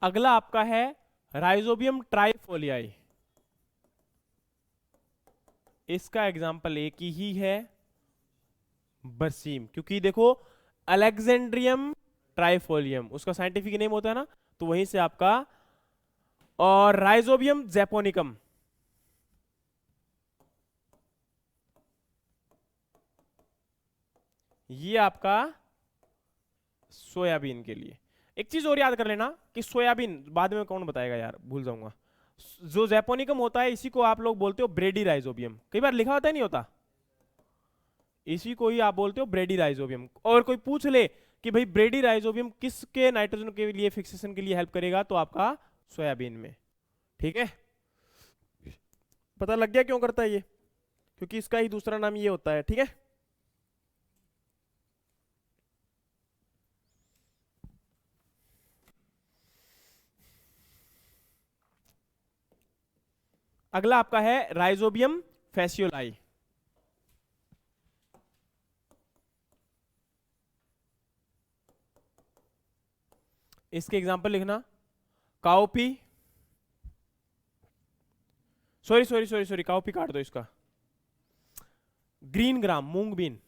अगला आपका है राइजोबियम ट्राइफोलियाई। इसका एग्जाम्पल एक ही है, बरसीम। क्योंकि देखो अलेक्जेंड्रियम ट्राइफोलियम, उसका साइंटिफिक नेम होता है ना, तो वहीं से आपका। और राइजोबियम जैपोनिकम, ये आपका सोयाबीन के लिए। एक चीज और याद कर लेना कि सोयाबीन बाद में कौन बताएगा यार, भूल जाऊंगा। जो जैपोनिकम होता है इसी को आप लोग बोलते हो ब्रेडी राइजोबियम, कई बार लिखा होता है नहीं होता, इसी को ही आप बोलते हो ब्रेडी राइजोबियम। और कोई पूछ ले कि भाई ब्रेडी राइजोबियम किसके नाइट्रोजन के लिए फिक्सेशन के लिए हेल्प करेगा, तो आपका सोयाबीन में। ठीक है, पता लग गया क्यों करता है ये, क्योंकि इसका ही दूसरा नाम ये होता है। ठीक है, अगला आपका है राइजोबियम फैसियोलाई। इसके एग्जांपल लिखना, cowpea, sorry sorry sorry sorry, cowpea काट दो इसका, green gram moong bean,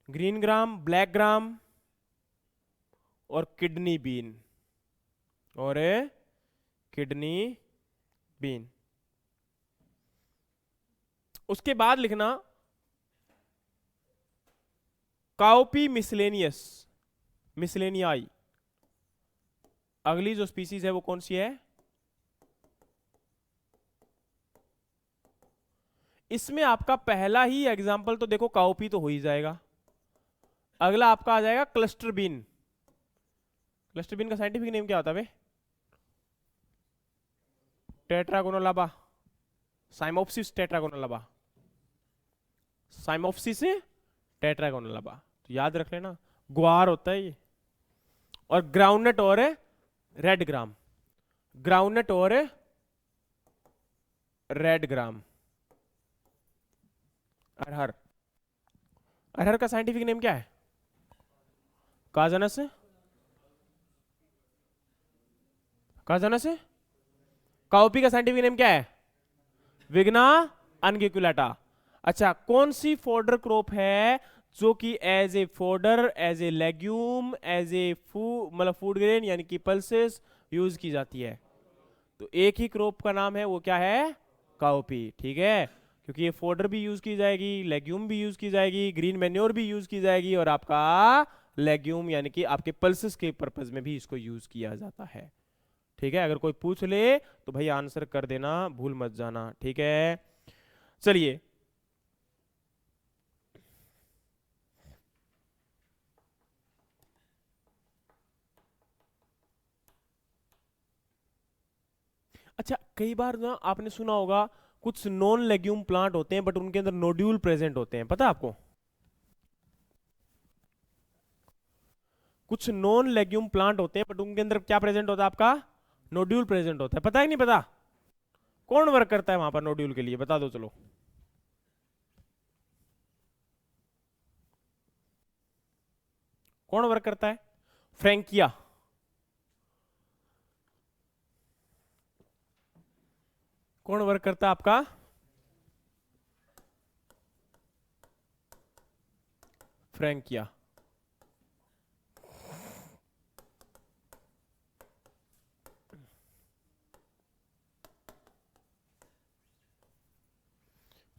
green gram, black gram और किडनी बीन, और किडनी बीन। उसके बाद लिखना काओपी मिसलेनियस, मिसलेनियाई। अगली जो स्पीसीज है वो कौन सी है, इसमें आपका पहला ही एग्जाम्पल तो देखो काओपी तो हो ही जाएगा। अगला आपका आ जाएगा क्लस्टर बीन। क्लस्टर बीन का साइंटिफिक नेम क्या होता है, टेट्रागोनोलाबा, साइमोप्सिस टेट्रागोनोलाबा, साइमोप्सिस टेट्रागोनोलाबा, तो याद रख लेना, ग्वार होता है ये। और ग्राउंडनट और रेड ग्राम, ग्राउंडनट और रेड ग्राम, अरहर। अरहर का साइंटिफिक नेम क्या है, काजनस, काजनस। काओपी का साइंटिफिक नेम क्या है, विग्ना अनगिकुलेटा। अच्छा, कौन सी फोडर क्रॉप है जो कि as a fodder, as a legume, as a food, मतलब फूड ग्रेन यानी कि पल्सेस यूज की जाती है, तो एक ही क्रॉप का नाम है, वो क्या है, काओपी। ठीक है, क्योंकि ये फोडर भी यूज की जाएगी, लेग्यूम भी यूज की जाएगी, ग्रीन मैन्योर भी यूज की जाएगी, और आपका लेग्यूम यानी कि आपके पल्सेस के पर्पज में भी इसको यूज किया जाता है। ठीक है, अगर कोई पूछ ले तो भाई आंसर कर देना, भूल मत जाना। ठीक है, चलिए अच्छा, कई बार ना आपने सुना होगा कुछ नॉन लेग्यूम प्लांट होते हैं बट उनके अंदर नोड्यूल प्रेजेंट होते हैं, पता है आपको? कुछ नॉन लेग्यूम प्लांट होते हैं बट उनके अंदर क्या प्रेजेंट होता है आपका, नोड्यूल प्रेजेंट होता है, पता है कि नहीं पता? कौन वर्क करता है वहां पर नोड्यूल के लिए, बता दो चलो। कौन वर्क करता है, फ्रैंकिया। कौन वर्क करता है आपका, फ्रैंकिया।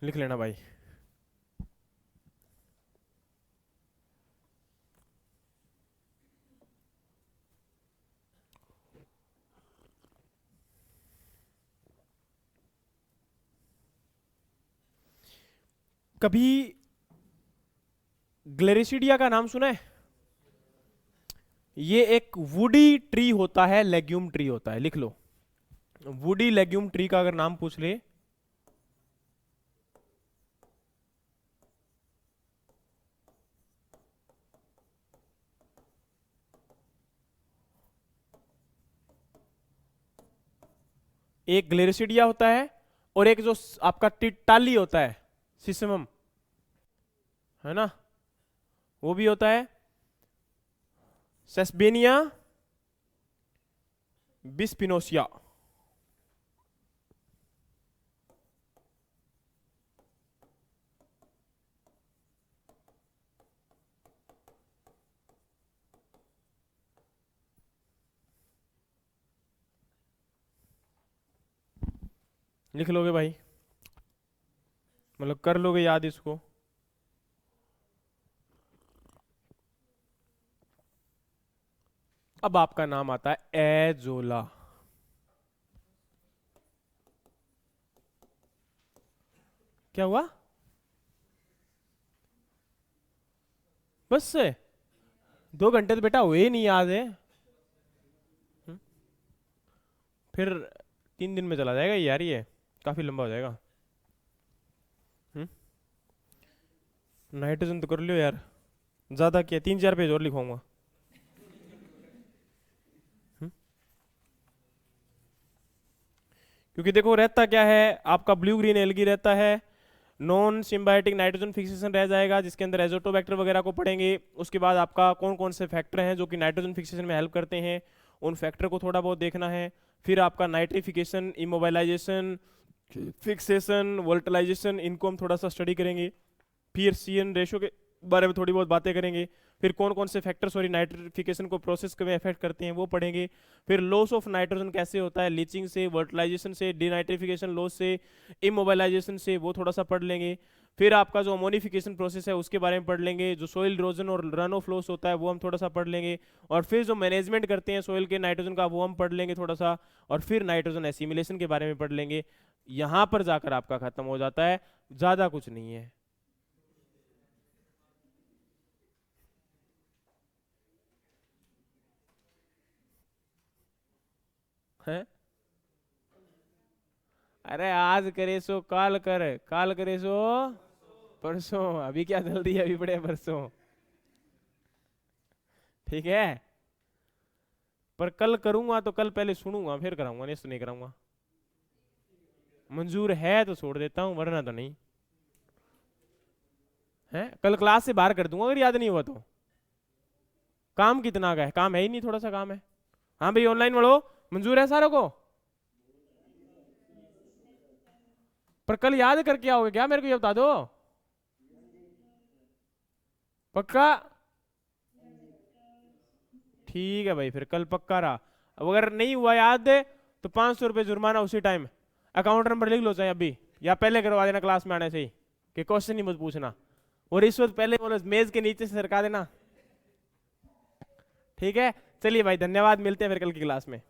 लिख लेना भाई। कभी ग्लेरिसिडिया का नाम सुना है? ये एक वुडी ट्री होता है, लेग्यूम ट्री होता है, लिख लो। वुडी लेग्यूम ट्री का अगर नाम पूछ ले, एक ग्लेरिसिडिया होता है और एक जो आपका टाली होता है, सिसमम, है ना, वो भी होता है, सेस्बेनिया बिस्पिनोसिया। लिख लोगे भाई, मतलब कर लोगे याद इसको। अब आपका नाम आता है एजोला। क्या हुआ? बस से 2 घंटे तो बेटा हुए ही नहीं, याद है। हम्म, फिर 3 दिन में चला जाएगा ये यार, ये काफी लंबा हो जाएगा। हम्म, नाइट्रोजन तो कर लियो यार, ज्यादा क्या 3-4 पेज और लिखवाऊंगा। हम्म, क्योंकि देखो रहता क्या है, आपका ब्लू ग्रीन एल्गी रहता है, नॉन सिम्बायोटिक नाइट्रोजन फिक्सेशन रह जाएगा जिसके अंदर एजोटोबैक्टर वगैरह को पढ़ेंगे। उसके बाद आपका कौन कौन से फैक्टर हैं जो कि नाइट्रोजन फिक्सेशन में हेल्प करते हैं, उन फैक्टर को थोड़ा बहुत देखना है। फिर आपका नाइट्रिफिकेशन, इमोबाइलाइजेशन, फिक्सेशन, वोल्टलाइजेशन, इनको हम थोड़ा सा स्टडी करेंगे। फिर सीएन रेशो के बारे में थोड़ी बहुत बातें करेंगे। फिर कौन कौन से फैक्टर सॉरी नाइट्रिफिकेशन को प्रोसेस में इफेक्ट करते हैं वो पढ़ेंगे। फिर लॉस ऑफ नाइट्रोजन कैसे होता है, लीचिंग से, वर्टिलाइजेशन से, डीनाइट्रिफिकेशन लॉस से, इमोबाइलाइजेशन से, वो थोड़ा सा पढ़ लेंगे। फिर आपका जो अमोनिफिकेशन प्रोसेस है उसके बारे में पढ़ लेंगे। जो सोइल इरोजन और रन ऑफ लॉस होता है वो हम थोड़ा सा पढ़ लेंगे। और फिर जो मैनेजमेंट करते हैं सोइल के नाइट्रोजन का वो हम पढ़ लेंगे थोड़ा सा। और फिर नाइट्रोजन एसिमिलेशन के बारे में पढ़ लेंगे। यहां पर जाकर आपका खत्म हो जाता है, ज्यादा कुछ नहीं है। हैं? अरे आज करे सो काल कर, काल करे सो परसों, अभी क्या जल्दी है, अभी पड़े परसों। ठीक है, पर कल करूंगा तो कल पहले सुनूंगा फिर कराऊंगा, नहीं तो नहीं कराऊंगा। मंजूर है तो छोड़ देता हूँ, वरना तो नहीं है। कल क्लास से बाहर कर दूंगा अगर याद नहीं हुआ तो। काम कितना का है, काम है ही नहीं, थोड़ा सा काम है। हाँ भाई ऑनलाइन पढ़ो, मंजूर है सारों को। पर कल याद करके आओगे क्या, मेरे को ये बता दो। पक्का? ठीक है भाई, फिर कल पक्का रहा। अब अगर नहीं हुआ याद तो 500 रुपये जुर्माना उसी टाइम। अकाउंट नंबर लिख लो चाहे अभी, या पहले करवा देना क्लास में आने से ही, कि क्वेश्चन ही मत पूछना। और रिश्वत पहले बोलो मेज के नीचे से सरका देना। ठीक है, चलिए भाई, धन्यवाद, मिलते हैं फिर कल की क्लास में।